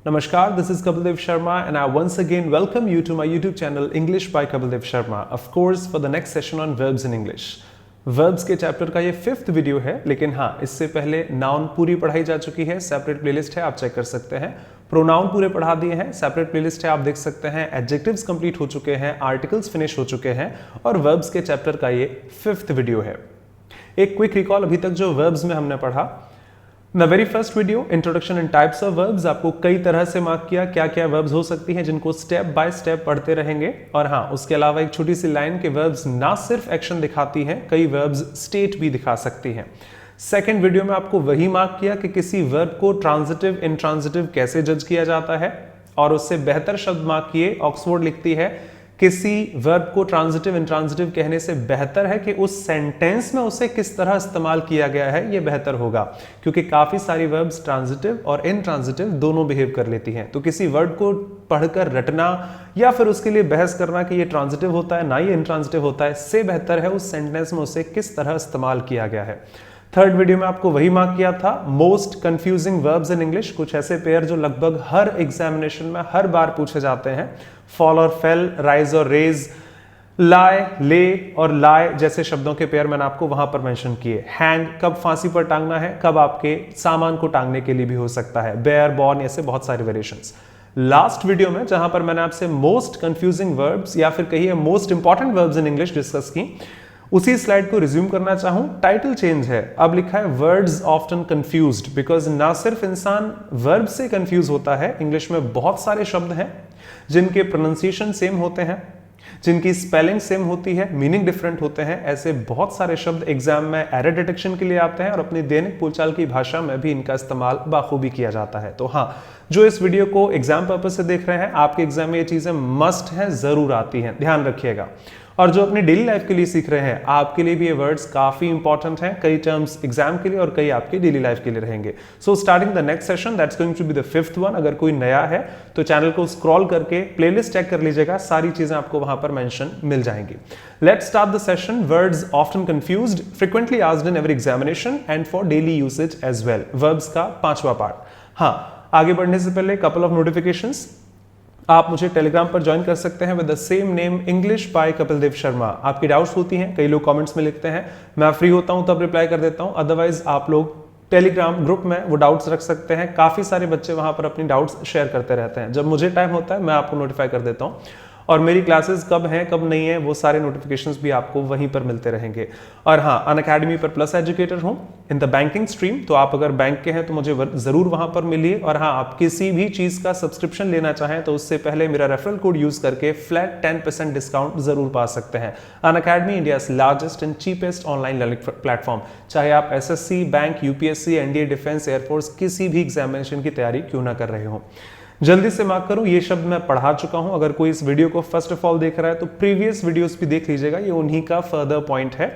Namaskar, this is Kapildev Sharma and I once again welcome you to my YouTube channel English by Kapildev Sharma. Of course, for the next session on verbs in English. Verbs के chapter का ये 5th video है, लेकिन हाँ, इससे पहले noun पूरी पढ़ाई जा चुकी है, सेपरेट प्लेलिस्ट है, आप चेक कर सकते हैं। प्रोनाउन पूरे पढ़ा दिए हैं, सेपरेट प्लेलिस्ट है, आप देख सकते हैं। एडजेक्टिव्स कंप्लीट हो चुके हैं, आर्टिकल्स फिनिश हो चुके हैं और वर्ब्स के चैप्टर का ये 5th वीडियो है। एक क्विक रिकॉल अभी तक जो वर्ब्स में हमने पढ़ा। The very first video introduction and types of verbs, आपको कई तरह से मार्क किया क्या क्या वर्ब्स हो सकती हैं जिनको स्टेप बाय स्टेप पढ़ते रहेंगे। और हाँ, उसके अलावा एक छोटी सी लाइन के वर्ब्स ना सिर्फ एक्शन दिखाती हैं, कई वर्ब्स स्टेट भी दिखा सकती हैं। सेकेंड वीडियो में आपको वही मार्क किया कि किसी वर्ब को ट्रांजिटिव इंट्रांजिटिव कैसे जज किया जाता है, और उससे बेहतर शब्द मार्क किए। ऑक्सफोर्ड लिखती है किसी वर्ब को ट्रांजिटिव इंट्रांजिटिव कहने से बेहतर है कि उस सेंटेंस में उसे किस तरह इस्तेमाल किया गया है, यह बेहतर होगा, क्योंकि काफी सारी वर्ब्स ट्रांजिटिव और इंट्रांजिटिव दोनों बिहेव कर लेती हैं। तो किसी वर्ड को पढ़कर रटना या फिर उसके लिए बहस करना कि ये ट्रांजिटिव होता है ना ये इंट्रांजिटिव होता है, से बेहतर है उस सेंटेंस में उसे किस तरह इस्तेमाल किया गया है। थर्ड वीडियो में आपको वही मार्क किया था most confusing verbs in English, कुछ ऐसे पेयर जो लगभग हर एग्जामिनेशन में हर बार पूछे जाते हैं। फॉल और फेल, राइज और रेज, लाई, ले और लाए जैसे शब्दों के पेयर मैंने आपको वहां पर मेंशन किए। हैंग कब फांसी पर टांगना है, कब आपके सामान को टांगने के लिए भी हो सकता है। बेयर, बॉर्न, ऐसे बहुत सारे वेरिएशंस। लास्ट वीडियो में जहां पर मैंने आपसे मोस्ट कंफ्यूजिंग वर्ब्स या फिर कहिए most important verbs in English discuss की, उसी स्लाइड को रिज्यूम करना चाहूं। टाइटल चेंज है, अब लिखा है वर्ड्स ऑफ्टन कंफ्यूज्ड, बिकॉज ना सिर्फ इंसान वर्ब से कंफ्यूज होता है, इंग्लिश में बहुत सारे शब्द हैं जिनके प्रोनाउंसिएशन सेम होते हैं, जिनकी स्पेलिंग सेम होती है, मीनिंग डिफरेंट होते हैं। ऐसे बहुत सारे शब्द एग्जाम में एरर डिटेक्शन के लिए आते हैं और अपनी दैनिक बोलचाल की भाषा में भी इनका इस्तेमाल बाखूबी किया जाता है। तो हाँ, जो इस वीडियो को एग्जाम पर्पज से देख रहे हैं, आपके एग्जाम में ये चीजें मस्ट हैं, जरूर आती हैं, ध्यान रखिएगा। और जो अपनी डेली लाइफ के लिए सीख रहे हैं, आपके लिए भी ये वर्ड्स काफी इंपॉर्टेंट हैं, कई टर्म्स एग्जाम के लिए और कई आपकी डेली लाइफ के लिए रहेंगे। So starting the next session that's going to be the 5th one. अगर कोई नया है तो चैनल को स्क्रॉल करके प्लेलिस्ट चेक कर लीजिएगा, सारी चीजें आपको वहां पर मेंशन मिल जाएंगी। Let's start the session. Words often confused, frequently asked in every examination and for daily usage as well. Verbs का 5वां पार्ट। हाँ, आगे बढ़ने से पहले कपल ऑफ नोटिफिकेशंस। आप मुझे टेलीग्राम पर ज्वाइन कर सकते हैं with the same name English by Kapildev Sharma. आपकी डाउट्स होती हैं, कई लोग कमेंट्स में लिखते हैं, मैं फ्री होता हूं तब रिप्लाई कर देता हूं। अदरवाइज आप लोग टेलीग्राम ग्रुप में वो डाउट्स रख सकते हैं, काफी सारे बच्चे वहां पर अपनी डाउट्स शेयर करते रहते हैं। जब मुझे टाइम होता है मैं आपको नोटिफाई कर देता हूं, और मेरी क्लासेस कब हैं कब नहीं है वो सारे नोटिफिकेशंस भी आपको वहीं पर मिलते रहेंगे। और हाँ, अनअकैडमी पर प्लस एजुकेटर हूं इन द बैंकिंग स्ट्रीम, तो आप अगर बैंक के हैं तो मुझे जरूर वहां पर मिलिए। और हाँ, आप किसी भी चीज का सब्सक्रिप्शन लेना चाहें तो उससे पहले मेरा रेफरल कोड यूज करके फ्लैट 10% डिस्काउंट जरूर पा सकते हैं। Unacademy India largest and cheapest online learning platform. चाहे आप SSC, bank, UPSC, NDA, defence, air force, किसी भी एग्जामिनेशन की तैयारी क्यों ना कर रहे हो। जल्दी से मार्क करूं, ये शब्द मैं पढ़ा चुका हूं। अगर कोई इस वीडियो को फर्स्ट ऑफ ऑल देख रहा है तो प्रीवियस वीडियोस भी देख लीजिएगा, ये उन्हीं का फर्दर पॉइंट है।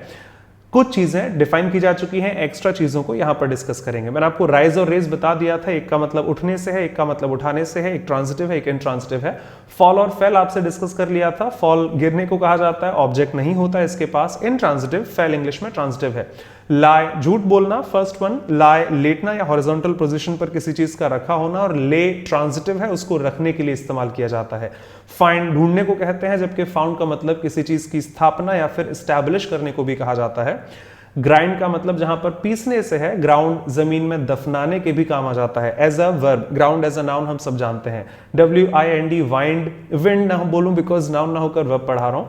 कुछ चीजें डिफाइन की जा चुकी हैं, एक्स्ट्रा चीजों को यहां पर डिस्कस करेंगे। मैंने आपको राइज और रेज बता दिया था, एक का मतलब उठने से है, एक का मतलब उठाने से है, एक ट्रांजिटिव है, एक इंट्रांजिटिव है। फॉल और फेल आपसे डिस्कस कर लिया था। फॉल गिरने को कहा जाता है, ऑब्जेक्ट नहीं होता इसके पास, इंट्रांजिटिव। फेल इंग्लिश में ट्रांजिटिव है। लाई, झूठ बोलना, फर्स्ट वन। लाई, लेटना या हॉरिजॉन्टल पोजीशन पर किसी चीज का रखा होना, और ले ट्रांजिटिव है, उसको रखने के लिए इस्तेमाल किया जाता है। फाइंड, ढूंढने को कहते हैं, जबकि फाउंड का मतलब किसी चीज की स्थापना या फिर एस्टैब्लिश करने को भी कहा जाता है। ग्राइंड का मतलब जहां पर पीसने से है। ग्राउंड, जमीन में दफनाने के भी काम आ जाता है। As a verb, ground as a noun हम सब जानते हैं। WIND, वाइंड, विंड ना बोलूं बिकॉज नाउन ना होकर वर्ब पढ़ा रहा हूं।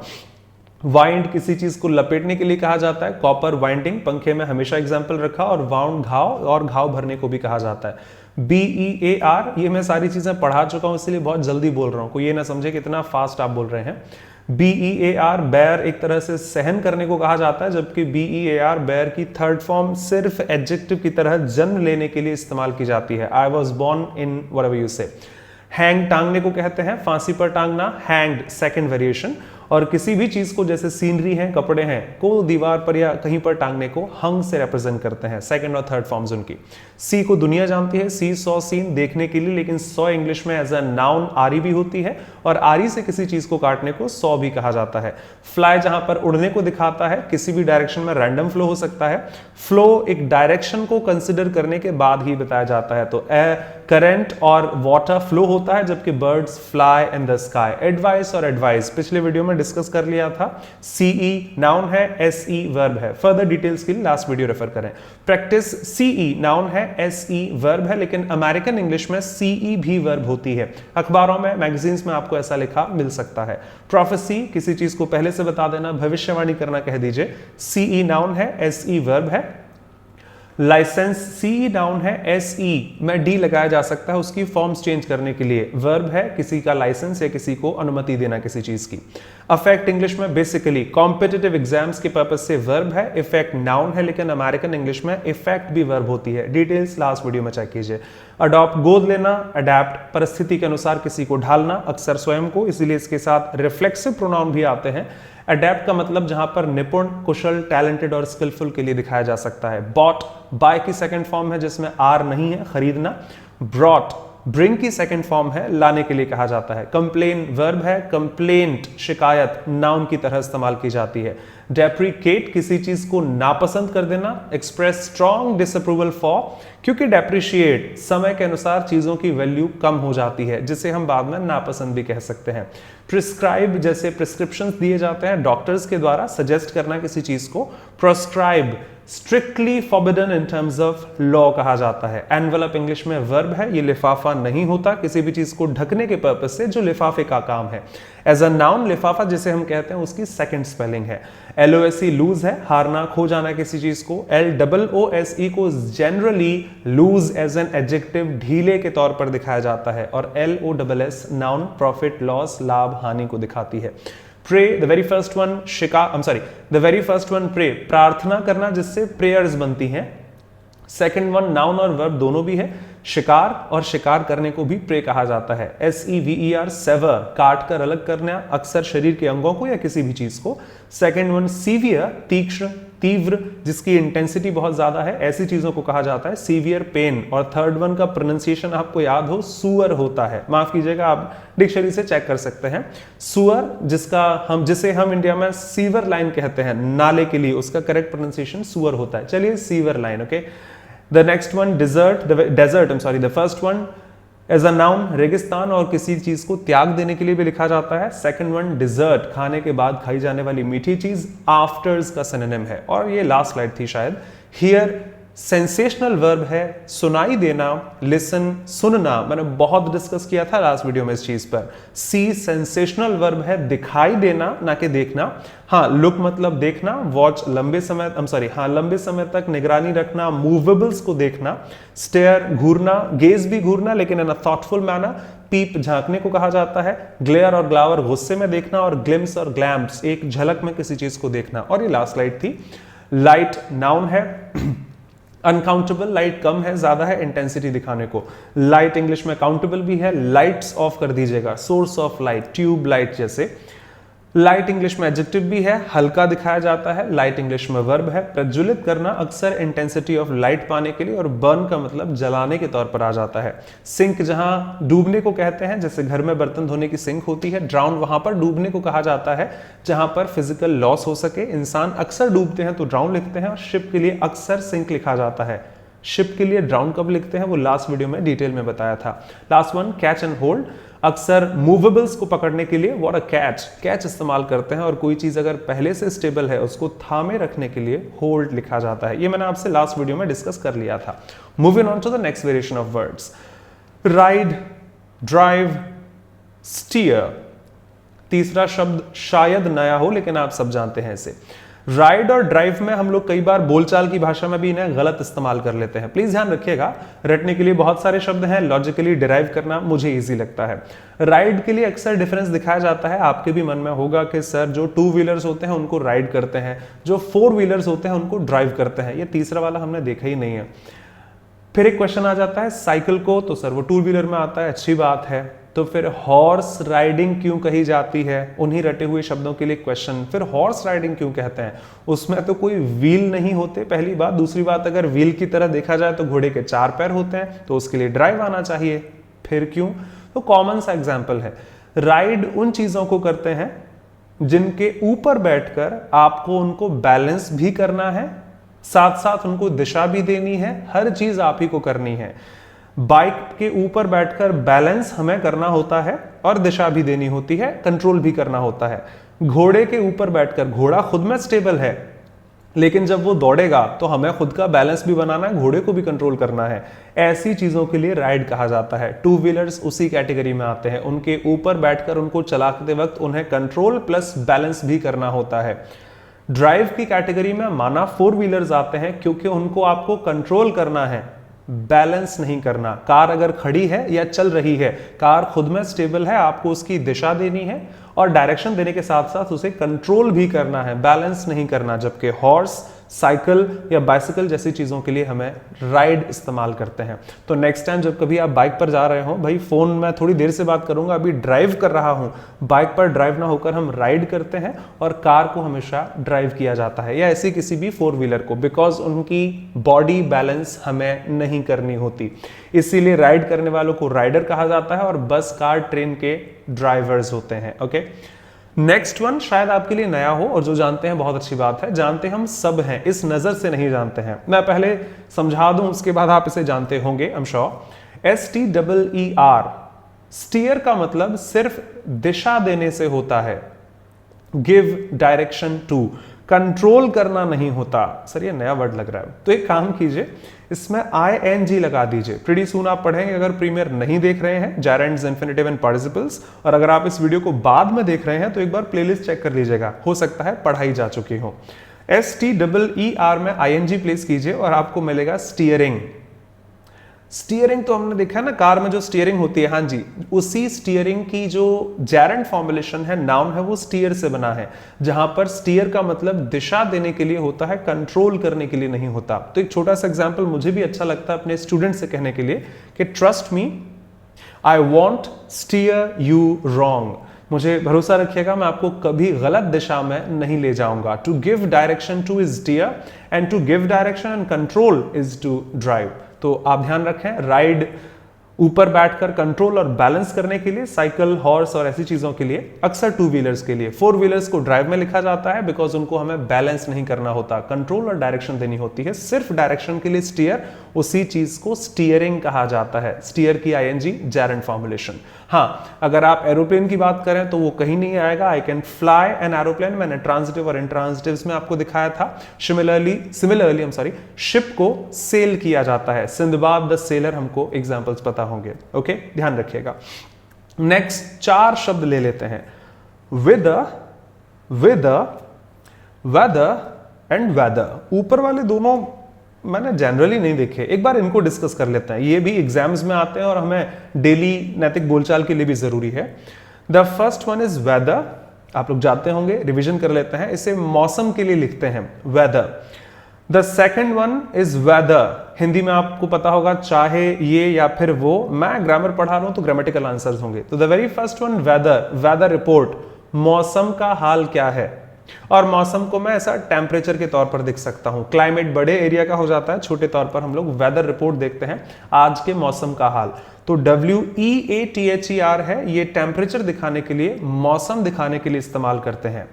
वाइंड किसी चीज को लपेटने के लिए कहा जाता है। कॉपर, वाइंडिंग, पंखे में हमेशा एग्जाम्पल रखा। और वाउंड, घाव, और घाव भरने को भी कहा जाता है। BEAR, ये मैं सारी चीजें पढ़ा चुका हूं, इसलिए बहुत जल्दी बोल रहा हूं, कोई ये ना समझे कि इतना फास्ट आप बोल रहे हैं। BEAR, बेयर, एक तरह से सहन करने को कहा जाता है, जबकि BEAR, बेयर की थर्ड फॉर्म सिर्फ एडजेक्टिव की तरह जन्म लेने के लिए इस्तेमाल की जाती है। I was born in whatever you से। हैंग, टांगने को कहते हैं, फांसी पर टांगना। Hanged, second variation. और किसी भी चीज को, जैसे सीनरी है, कपड़े हैं, को दीवार पर या कहीं पर टांगने को हंग से रिप्रेजेंट करते हैं। सेकंड और थर्ड फॉर्म्स उनकी। सी को दुनिया जानती है, सी सॉ सीन, देखने के लिए, लेकिन सॉ इंग्लिश में एज अ नाउन आरी भी होती है, और आरी से किसी चीज को काटने को सॉ भी कहा जाता है। फ्लाई जहां पर उड़ने को दिखाता है, किसी भी डायरेक्शन में रैंडम फ्लो हो सकता है। फ्लो एक डायरेक्शन को कंसिडर करने के बाद ही बताया जाता है। तो करंट और वाटर फ्लो होता है, जबकि birds fly in the sky. Advice और एडवाइस पिछले वीडियो में डिस्कस कर लिया था। सीई नाउन है, एसई वर्ब है। फर्दर डिटेल्स के लिए लास्ट वीडियो रेफर करें। प्रैक्टिस सीई नाउन है, एसई वर्ब है, लेकिन अमेरिकन इंग्लिश में सीई भी वर्ब होती है। अखबारों में, मैगजीन्स में आपको ऐसा लिखा मिल सकता है। प्रोफेसी किसी चीज को पहले से बता देना, भविष्यवाणी करना कह दीजिए, सीई नाउन है, एसई वर्ब है। लाइसेंस सी नाउन है, एस ई में डी लगाया जा सकता है उसकी फॉर्म्स चेंज करने के लिए। वर्ब है किसी का लाइसेंस या किसी को अनुमति देना किसी चीज की। अफेक्ट इंग्लिश में बेसिकली कॉम्पिटिटिव एग्जाम्स के पर्पज से वर्ब है। इफेक्ट नाउन है, लेकिन अमेरिकन इंग्लिश में इफेक्ट भी वर्ब होती है। डिटेल्स लास्ट वीडियो में चेक कीजिए। अडॉप्ट गोद लेना, अडेप्ट परिस्थिति के अनुसार किसी को ढालना, अक्सर स्वयं को, इसीलिए इसके साथ रिफ्लेक्सिव प्रोनाउन भी आते हैं। अडेप्ट का मतलब जहां पर निपुण, कुशल, टैलेंटेड और स्किलफुल के लिए दिखाया जा सकता है। बॉट बाय की सेकंड फॉर्म है जिसमें आर नहीं है, खरीदना। ब्रॉट ब्रिंग की सेकंड फॉर्म है, लाने के लिए कहा जाता है। कंप्लेन वर्ब है, कंप्लेंट शिकायत नाउन की तरह इस्तेमाल की जाती है। डेप्रिकेट किसी चीज को नापसंद कर देना। एक्सप्रेस स्ट्रॉन्ग डिसअप्रूवल फॉर, क्योंकि डेप्रिशिएट समय के अनुसार चीजों की वैल्यू कम हो जाती है, जिसे हम बाद में नापसंद भी कह सकते हैं। प्रिस्क्राइब जैसे प्रिस्क्रिप्शंस दिए जाते हैं डॉक्टर्स के द्वारा, सजेस्ट करना किसी चीज को। Proscribe strictly forbidden in terms of law कहा जाता है। एनवेलप इंग्लिश में वर्ब है, ये लिफाफा नहीं होता, किसी भी चीज को ढकने के पर्पज से जो लिफाफे का काम है। एज अ नाउन लिफाफा जिसे हम कहते हैं उसकी सेकंड स्पेलिंग है। LOSE लूज है, हारना, खो जाना किसी चीज को। LOOSE को generally loose as an adjective ढीले के तौर पर दिखाया जाता है, और LOSS नाउन प्रॉफिट, लॉस, लाभ, हानि को दिखाती है। Pray the very first one, the very first one pray प्रार्थना करना, जिससे प्रेयर्स बनती हैं। सेकंड वन नाउन और वर्ब दोनों भी है। शिकार और शिकार करने को भी प्रे कहा जाता है। SEVER सेवर काट कर अलग करना, अक्सर शरीर के अंगों को या किसी भी चीज को। सेकंड वन सीवियर तीक्ष्ण, तीव्र, जिसकी इंटेंसिटी बहुत ज्यादा है, ऐसी चीजों को कहा जाता है सीवियर पेन। और थर्ड वन का प्रोनाउंसिएशन आपको याद हो, सुअर होता है, माफ कीजिएगा आप डिक्शनरी से चेक कर सकते हैं। सुअर जिसे हम इंडिया में सीवर लाइन कहते हैं नाले के लिए, उसका करेक्ट प्रोनाउंसिएशन सुअर होता है। चलिए sewer line, okay. The next one the first one as a noun रेगिस्तान और किसी चीज को त्याग देने के लिए भी लिखा जाता है। सेकंड वन डिजर्ट खाने के बाद खाई जाने वाली मीठी चीज, आफ्टर्स का सिनोनिम है। और ये लास्ट स्लाइड थी शायद। हियर सेंसेशनल वर्ब है, सुनाई देना, लिसन सुनना, मैंने बहुत डिस्कस किया था लास्ट वीडियो में इस चीज पर। सी सेंसेशनल वर्ब है, दिखाई देना ना कि देखना। हाँ, लुक मतलब देखना, वॉच लंबे समय तक निगरानी रखना, मूवेबल्स को देखना। स्टेयर घूरना, गेज भी घूरना लेकिन इन अ थॉटफुल मैनर। पीप झांकने को कहा जाता है। ग्लेयर और ग्लावर गुस्से में देखना, और ग्लिम्स और ग्लैम्प्स एक झलक में किसी चीज को देखना। और ये लास्ट स्लाइड थी। लाइट नाउन है, अनकाउंटेबल, लाइट कम है, ज्यादा है इंटेंसिटी दिखाने को। लाइट इंग्लिश में काउंटेबल भी है, लाइट्स ऑफ कर दीजिएगा, source of light, tube light जैसे। लाइट इंग्लिश में एडजेक्टिव भी है, हल्का दिखाया जाता है। लाइट इंग्लिश में वर्ब है। प्रज्वलित करना अक्सर इंटेंसिटी ऑफ लाइट पाने के लिए, और बर्न का मतलब जलाने के तौर पर आ जाता है। सिंक जहां डूबने को कहते हैं, जैसे घर में बर्तन धोने की सिंक होती है। ड्राउन वहां पर डूबने को कहा जाता है जहां पर फिजिकल लॉस हो सके। इंसान अक्सर डूबते हैं तो ड्राउन लिखते हैं, और शिप के लिए अक्सर सिंक लिखा जाता है। शिप के लिए ड्राउन कब लिखते हैं वो लास्ट वीडियो में डिटेल में बताया था। Last one catch and hold, अक्सर मूवेबल्स को पकड़ने के लिए व्हाट अ कैच इस्तेमाल करते हैं, और कोई चीज अगर पहले से स्टेबल है उसको थामे रखने के लिए होल्ड लिखा जाता है। ये मैंने आपसे लास्ट वीडियो में डिस्कस कर लिया था। Moving on to the next variation of words. Ride, drive, steer. तीसरा शब्द शायद नया हो लेकिन आप सब जानते हैं इसे। राइड और ड्राइव में हम लोग कई बार बोलचाल की भाषा में भी इन्हें गलत इस्तेमाल कर लेते हैं, प्लीज ध्यान रखिएगा। रटने के लिए बहुत सारे शब्द हैं, लॉजिकली डिराइव करना मुझे इजी लगता है। राइड के लिए अक्सर डिफरेंस दिखाया जाता है, आपके भी मन में होगा कि सर जो 2 व्हीलर्स होते हैं उनको राइड करते हैं, जो 4 व्हीलर्स होते हैं उनको ड्राइव करते हैं। ये तीसरा वाला हमने देखा ही नहीं है। फिर एक क्वेश्चन आ जाता है साइकिल को, तो सर वो 2 व्हीलर में आता है, अच्छी बात है। तो फिर हॉर्स राइडिंग क्यों कही जाती है? उन्हीं रटे हुए शब्दों के लिए क्वेश्चन। फिर हॉर्स राइडिंग क्यों कहते हैं? उसमें तो कोई व्हील नहीं होते, पहली बात। दूसरी बात, अगर व्हील की तरह देखा जाए तो घोड़े के 4 पैर होते हैं, तो उसके लिए ड्राइव आना चाहिए। फिर क्यों? तो कॉमन सा एग्जाम्पल है, राइड उन चीजों को करते हैं जिनके ऊपर बैठकर आपको उनको बैलेंस भी करना है, साथ साथ उनको दिशा भी देनी है, हर चीज आप ही को करनी है। बाइक के ऊपर बैठकर बैलेंस हमें करना होता है और दिशा भी देनी होती है, कंट्रोल भी करना होता है। घोड़े के ऊपर बैठकर, घोड़ा खुद में स्टेबल है लेकिन जब वो दौड़ेगा तो हमें खुद का बैलेंस भी बनाना है, घोड़े को भी कंट्रोल करना है। ऐसी चीजों के लिए राइड कहा जाता है। टू व्हीलर्स उसी कैटेगरी में आते हैं, उनके ऊपर बैठकर उनको चलाते वक्त उन्हें कंट्रोल प्लस बैलेंस भी करना होता है। ड्राइव की कैटेगरी में माना फोर व्हीलर्स आते हैं क्योंकि उनको आपको कंट्रोल करना है, बैलेंस नहीं करना। कार अगर खड़ी है या चल रही है, कार खुद में स्टेबल है, आपको उसकी दिशा देनी है और डायरेक्शन देने के साथ साथ उसे कंट्रोल भी करना है, बैलेंस नहीं करना। जबकि हॉर्स, साइकिल या बाइसिकल जैसी चीजों के लिए हमें राइड इस्तेमाल करते हैं। तो नेक्स्ट टाइम जब कभी आप बाइक पर जा रहे हो, भाई फोन में थोड़ी देर से बात करूंगा, अभी ड्राइव कर रहा हूं, बाइक पर ड्राइव ना होकर हम राइड करते हैं और कार को हमेशा ड्राइव किया जाता है या ऐसी किसी भी फोर व्हीलर को, बिकॉज उनकी बॉडी बैलेंस हमें नहीं करनी होती। इसीलिए राइड करने वालों को राइडर कहा जाता है और बस, कार, ट्रेन के ड्राइवर्स होते हैं। ओके, नेक्स्ट वन शायद आपके लिए नया हो और जो जानते हैं बहुत अच्छी बात है। जानते हम सब हैं, इस नजर से नहीं जानते हैं। मैं पहले समझा दूं, उसके बाद आप इसे जानते होंगे, I am sure. STEER, steer का मतलब सिर्फ दिशा देने से होता है, गिव डायरेक्शन टू, कंट्रोल करना नहीं होता। सर ये नया वर्ड लग रहा है, तो एक काम कीजिए, इसमें ING लगा दीजिए। प्रीटी सून आप पढ़ेंगे, अगर प्रीमियर नहीं देख रहे हैं, जेरेंड्स, इंफिनिटिव एंड पार्टिसिपल्स, और अगर आप इस वीडियो को बाद में देख रहे हैं तो एक बार प्लेलिस्ट चेक कर लीजिएगा, हो सकता है पढ़ाई जा चुकी हो। STEER में ING प्लेस कीजिए और आपको मिलेगा स्टीयरिंग। स्टीयरिंग तो हमने देखा है ना, कार में जो स्टीयरिंग होती है, हाँ जी, उसी स्टीयरिंग की जो जेरेंड फॉर्मुलेशन है, नाउन है, वो स्टीयर से बना है, जहां पर स्टीयर का मतलब दिशा देने के लिए होता है, कंट्रोल करने के लिए नहीं होता। तो एक छोटा सा एग्जांपल मुझे भी अच्छा लगता है अपने स्टूडेंट से कहने के लिए कि trust me, I won't steer you wrong, मुझे भरोसा रखिएगा, मैं आपको कभी गलत दिशा में नहीं ले जाऊंगा। To give direction to is steer and to give direction and control is to drive. तो आप ध्यान रखें, राइड ऊपर बैठकर कंट्रोल और बैलेंस करने के लिए, साइकिल, हॉर्स और ऐसी चीजों के लिए, अक्सर टू व्हीलर्स के लिए। फोर व्हीलर्स को ड्राइव में लिखा जाता है बिकॉज उनको हमें बैलेंस नहीं करना होता, कंट्रोल और डायरेक्शन देनी होती है, सिर्फ डायरेक्शन के लिए स्टीयर, उसी चीज को स्टीयरिंग कहा जाता है। स्टीयर की ING जेरेंड फॉर्मुलेशन। हाँ, अगर आप एरोप्लेन की बात करें तो वो कहीं नहीं आएगा। I can fly an aeroplane, मैंने ट्रांजिटिव और इंट्रांजिटिव्स में आपको दिखाया था। सिमिलरली शिप को सेल किया जाता है, सिंदबाद द सेलर, हमको एग्जांपल्स पता होंगे। ओके, ध्यान रखिएगा। नेक्स्ट 4 शब्द ले लेते हैं, विद, वेदर एंड वेदर। ऊपर वाले दोनों मैंने जनरली नहीं देखे, एक बार इनको डिस्कस कर लेते हैं, ये भी एग्जाम्स में आते हैं और हमें डेली नैतिक बोलचाल के लिए भी जरूरी है। The first one is weather, आप लोग जानते होंगे, रिवीजन कर लेते हैं, इसे मौसम के लिए लिखते हैं, weather. The second one is whether, Hindi में आपको पता होगा, चाहे ये या फिर वो, मैं ग्रामर पढ़ा रहा हूं तो ग्रामेटिकल आंसर्स होंगे। तो the very first one weather, weather report, मौसम का हाल क्या है। और मौसम को मैं ऐसा टेम्परेचर के तौर पर देख सकता हूं, क्लाइमेट बड़े एरिया का हो जाता है, छोटे तौर पर हम लोग वेदर रिपोर्ट देखते हैं, आज के मौसम का हाल। तो WEATHER है, ये टेम्परेचर दिखाने के लिए, मौसम दिखाने के लिए इस्तेमाल करते हैं।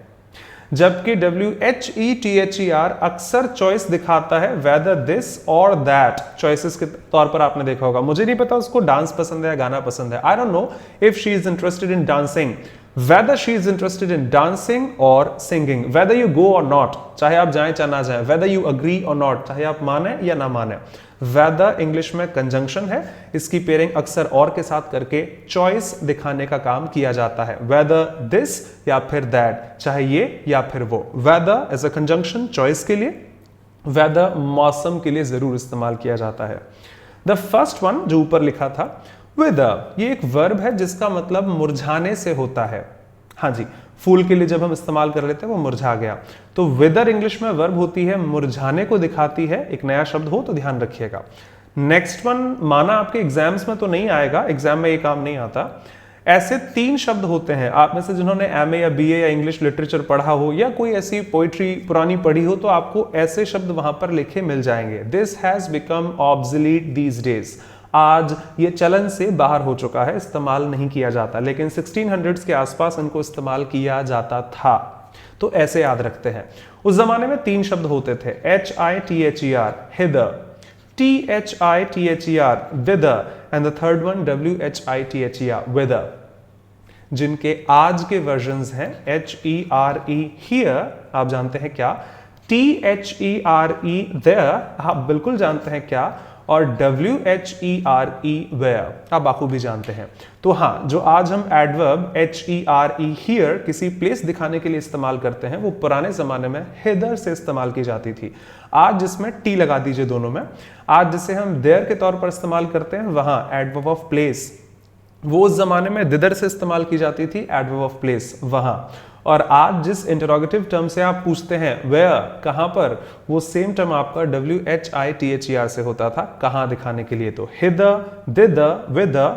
जबकि WHETHER अक्सर चॉइस दिखाता है, वेदर दिस और दैट, चॉइसेस के तौर पर आपने देखा होगा। मुझे नहीं पता उसको डांस पसंद है या गाना पसंद है, I don't know if she is interested in dancing, whether she is interested in dancing or singing, whether you go or not, चाहे आप जाएं चाहे ना जाएं, whether you agree or not, चाहे आप माने या ना माने। whether इंग्लिश में कंजंक्शन है, इसकी पेयरिंग अक्सर और के साथ करके चॉइस दिखाने का काम किया जाता है, whether this या फिर that, चाहे ये या फिर वो। whether as a conjunction choice के लिए, whether मौसम के लिए जरूर इस्तेमाल किया जाता है। द फर्स्ट वन जो ऊपर लिखा था विदर, ये एक वर्ब है जिसका मतलब मुरझाने से होता है। हाँ जी, फूल के लिए जब हम इस्तेमाल कर लेते हैं वो मुरझा गया, तो विदर इंग्लिश में वर्ब होती है, मुरझाने को दिखाती है। एक नया शब्द हो तो ध्यान रखिएगा। नेक्स्ट वन माना आपके एग्जाम्स में तो नहीं आएगा, एग्जाम में ये काम नहीं आता। ऐसे 3 शब्द होते हैं, आप में से जिन्होंने MA या BA या इंग्लिश लिटरेचर पढ़ा हो या कोई ऐसी पोइट्री पुरानी पढ़ी हो, तो आपको ऐसे शब्द वहां पर लिखे मिल जाएंगे। This has become obsolete these days, आज ये चलन से बाहर हो चुका है, इस्तेमाल नहीं किया जाता, लेकिन 1600s के आसपास इनको इस्तेमाल किया जाता था। तो ऐसे याद रखते हैं। उस जमाने में 3 शब्द होते थे, HITHER, hither, THITHER, wither, and the third one WHITHER, wither. जिनके आज के वर्जन्स हैं HERE, here, आप जानते हैं क्या, THERE, there, आप बिल्कुल जानते हैं क्या, और WHERE, where, आप बाखूबी जानते हैं। तो हाँ, जो आज हम एडवर्ब HERE, here किसी प्लेस दिखाने के लिए इस्तेमाल करते हैं, वो पुराने जमाने में hither से इस्तेमाल की जाती थी। आज जिसमें टी लगा दीजिए दोनों में, आज जिसे हम there के तौर पर इस्तेमाल करते हैं, वहां एडवर्ब ऑफ प्लेस वो उस जमाने में दिदर से इस्तेमाल की जाती थी, एडवर्ब ऑफ प्लेस वहां। और आज जिस इंटरोगेटिव टर्म से आप पूछते हैं वेयर, कहां पर, वो सेम टर्म आपका WHITHER से होता था, कहां दिखाने के लिए। तो हिदर, दिदर, विदर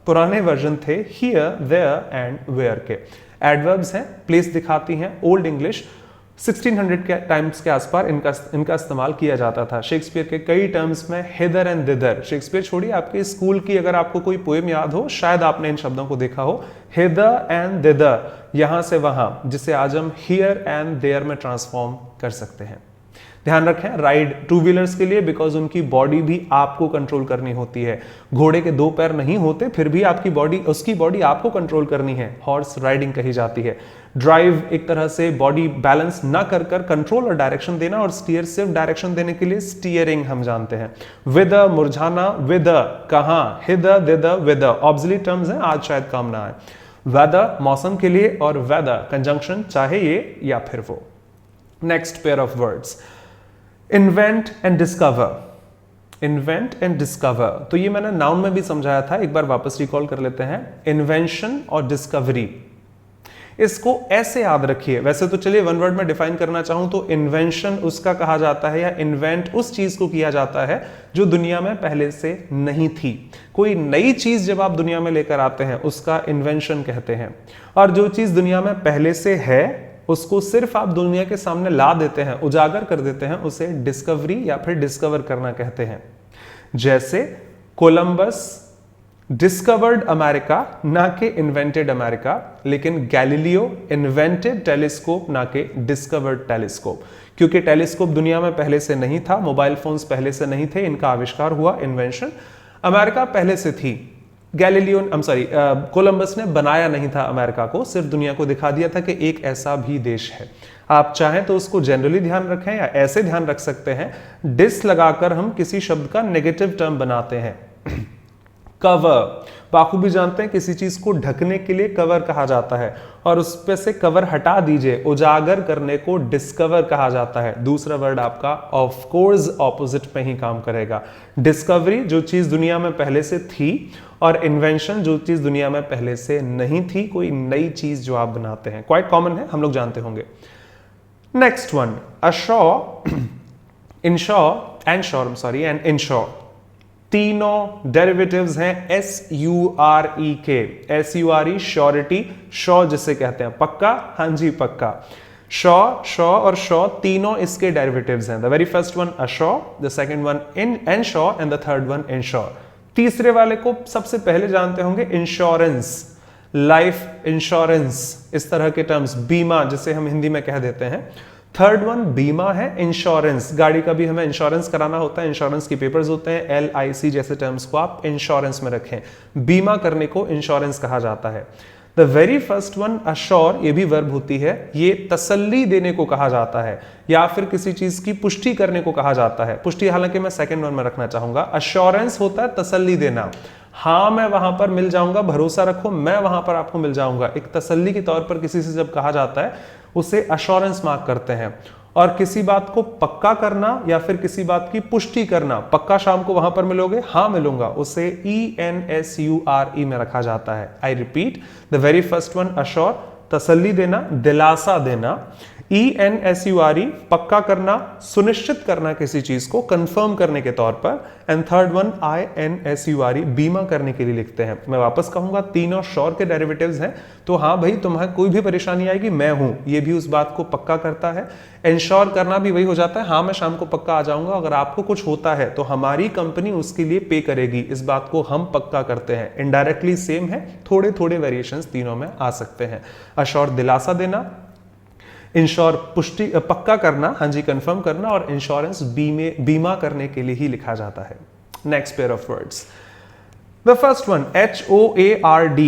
पुराने वर्जन थे हियर, देयर एंड वेयर के। एडवर्ब्स हैं, प्लेस दिखाती हैं। ओल्ड इंग्लिश 1600 के टाइम्स के आसपास इनका इस्तेमाल किया जाता था। शेक्सपियर के कई टर्म्स में हिदर एंड दिदर, शेक्सपियर छोड़िए, आपके स्कूल की अगर आपको कोई पोएम याद हो, शायद आपने इन शब्दों को देखा हो, हिदर एंड दिदर, यहां से वहां, जिसे आज हम हियर एंड देयर में ट्रांसफॉर्म कर सकते हैं। ध्यान रखें, राइड टू व्हीलर्स के लिए, बिकॉज उनकी बॉडी भी आपको कंट्रोल करनी होती है। घोड़े के दो पैर नहीं होते, फिर भी आपकी बॉडी, उसकी बॉडी आपको कंट्रोल करनी है, हॉर्स राइडिंग कही जाती है। ड्राइव एक तरह से बॉडी बैलेंस ना कर कंट्रोल और डायरेक्शन देना, और स्टीयर सिर्फ डायरेक्शन देने के लिए स्टीयरिंग हम जानते हैं। विदर मुरझाना, विदर कहां, हिदर, दिदर, विदर ऑब्सोलीट टर्म्स हैं, आज शायद काम ना आए। वेदर मौसम के लिए, और वेदर कंजंक्शन, चाहे ये या फिर वो। Next pair of words, invent and discover. Invent and discover, तो ये मैंने नाउन में भी समझाया था, एक बार वापस रिकॉल कर लेते हैं। इन्वेंशन और डिस्कवरी, इसको ऐसे याद रखिए। वैसे तो चलिए वन वर्ड में डिफाइन करना चाहूं तो इन्वेंशन उसका कहा जाता है, या इन्वेंट उस चीज को किया जाता है जो दुनिया में पहले से नहीं थी। कोई नई चीज जब आप दुनिया में लेकर आते हैं, उसका इन्वेंशन कहते हैं। और जो चीज दुनिया में पहले से है, उसको सिर्फ आप दुनिया के सामने ला देते हैं, उजागर कर देते हैं, उसे डिस्कवरी या फिर डिस्कवर करना कहते हैं। जैसे कोलंबस डिस्कवर्ड अमेरिका, ना के इन्वेंटेड अमेरिका, लेकिन गैलीलियो इन्वेंटेड टेलीस्कोप, ना के डिस्कवर्ड टेलीस्कोप। क्योंकि टेलीस्कोप दुनिया में पहले से नहीं था, मोबाइल फोन्स पहले से नहीं थे, इनका आविष्कार हुआ, इन्वेंशन। अमेरिका पहले से थी, गैलीलियो कोलंबस ने बनाया नहीं था अमेरिका को, सिर्फ दुनिया को दिखा दिया था कि एक ऐसा भी देश है। आप चाहें तो उसको जनरली ध्यान रखें, या ऐसे ध्यान रख सकते हैं, डिस लगाकर हम किसी शब्द का नेगेटिव टर्म बनाते हैं। कवर, बाखूबी जानते हैं, किसी चीज को ढकने के लिए कवर कहा जाता है, और उस पे से कवर हटा दीजिए, उजागर करने को डिस्कवर कहा जाता है। दूसरा वर्ड आपका ऑफ कोर्स ऑपोजिट पे ही काम करेगा। डिस्कवरी जो चीज दुनिया में पहले से थी, और इन्वेंशन जो चीज दुनिया में पहले से नहीं थी, कोई नई चीज जो आप बनाते हैं। क्वाइट कॉमन है, हम लोग जानते होंगे। Next one, assure, ensure and sure, sorry, and ensure, तीनों डेरिवेटिव्स हैं SURE, SURE श्योरिटी, श्योर जिसे कहते हैं पक्का, हाँ जी पक्का। श्योर, श्योर और श्योर तीनों इसके डेरिवेटिव्स हैं। The very first one assure, the second one ensure and the third one ensure. तीसरे वाले को सबसे पहले जानते होंगे, इंश्योरेंस, लाइफ इंश्योरेंस, इस तरह के टर्म्स, बीमा जिसे हम हिंदी में कह देते हैं। थर्ड वन बीमा है, इंश्योरेंस, गाड़ी का भी हमें इंश्योरेंस कराना होता है, इंश्योरेंस की पेपर्स होते हैं, LIC जैसे टर्म्स को आप इंश्योरेंस में रखें। बीमा करने को इंश्योरेंस कहा जाता है। The very first one assure, ये भी वर्ब होती है, ये तसल्ली देने को कहा जाता है, या फिर किसी चीज की पुष्टि करने को कहा जाता है। पुष्टि हालांकि मैं सेकंड वन में रखना चाहूंगा। अश्योरेंस होता है तसल्ली देना, हाँ मैं वहां पर मिल जाऊंगा, भरोसा रखो मैं वहां पर आपको मिल जाऊंगा। एक तसल्ली के तौर पर किसी से जब कहा जाता है, उसे अश्योरेंस मार्क करते हैं। और किसी बात को पक्का करना या फिर किसी बात की पुष्टि करना, पक्का शाम को वहां पर मिलोगे, हाँ मिलूंगा, उसे ENSURE में रखा जाता है। आई repeat, the very first one assure, तसल्ली देना, दिलासा देना। ENSURE पक्का करना, सुनिश्चित करना किसी चीज को, कंफर्म करने के तौर पर। एंड थर्ड वन INSURE बीमा करने के लिए लिखते हैं। मैं वापस कहूंगा, तीनों श्योर के डेरिवेटिव्स हैं। तो हाँ भाई, तुम्हें कोई भी परेशानी आएगी, मैं हूं, ये भी उस बात को पक्का करता है। इंश्योर करना भी वही हो जाता है, हाँ मैं शाम को पक्का आ जाऊंगा, अगर आपको कुछ होता है तो हमारी कंपनी उसके लिए पे करेगी, इस बात को हम पक्का करते हैं। इनडायरेक्टली सेम है, थोड़े थोड़े वेरिएशंस तीनों में आ सकते हैं। अश्योर दिलासा देना, इंश्योर पुष्टि पक्का करना, हाँ जी कंफर्म करना, और इंश्योरेंस बीमा करने के लिए ही लिखा जाता है। Next pair of words, the first one HOARD,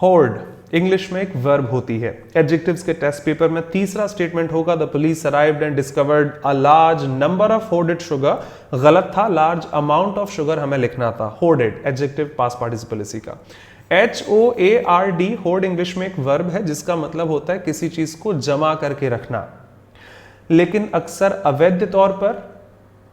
horde, English में एक वर्ब होती है। एडजेक्टिव्स के टेस्ट पेपर में तीसरा स्टेटमेंट होगा the police arrived and discovered a large number of hoarded sugar. गलत था, लार्ज अमाउंट ऑफ शुगर हमें लिखना था। होर्डेड एडजेक्टिव पास्ट पार्टिसिपल इसी का। HOARD, होर्ड, इंग्लिश में एक वर्ब है जिसका मतलब होता है किसी चीज को जमा करके रखना, लेकिन अक्सर अवैध तौर पर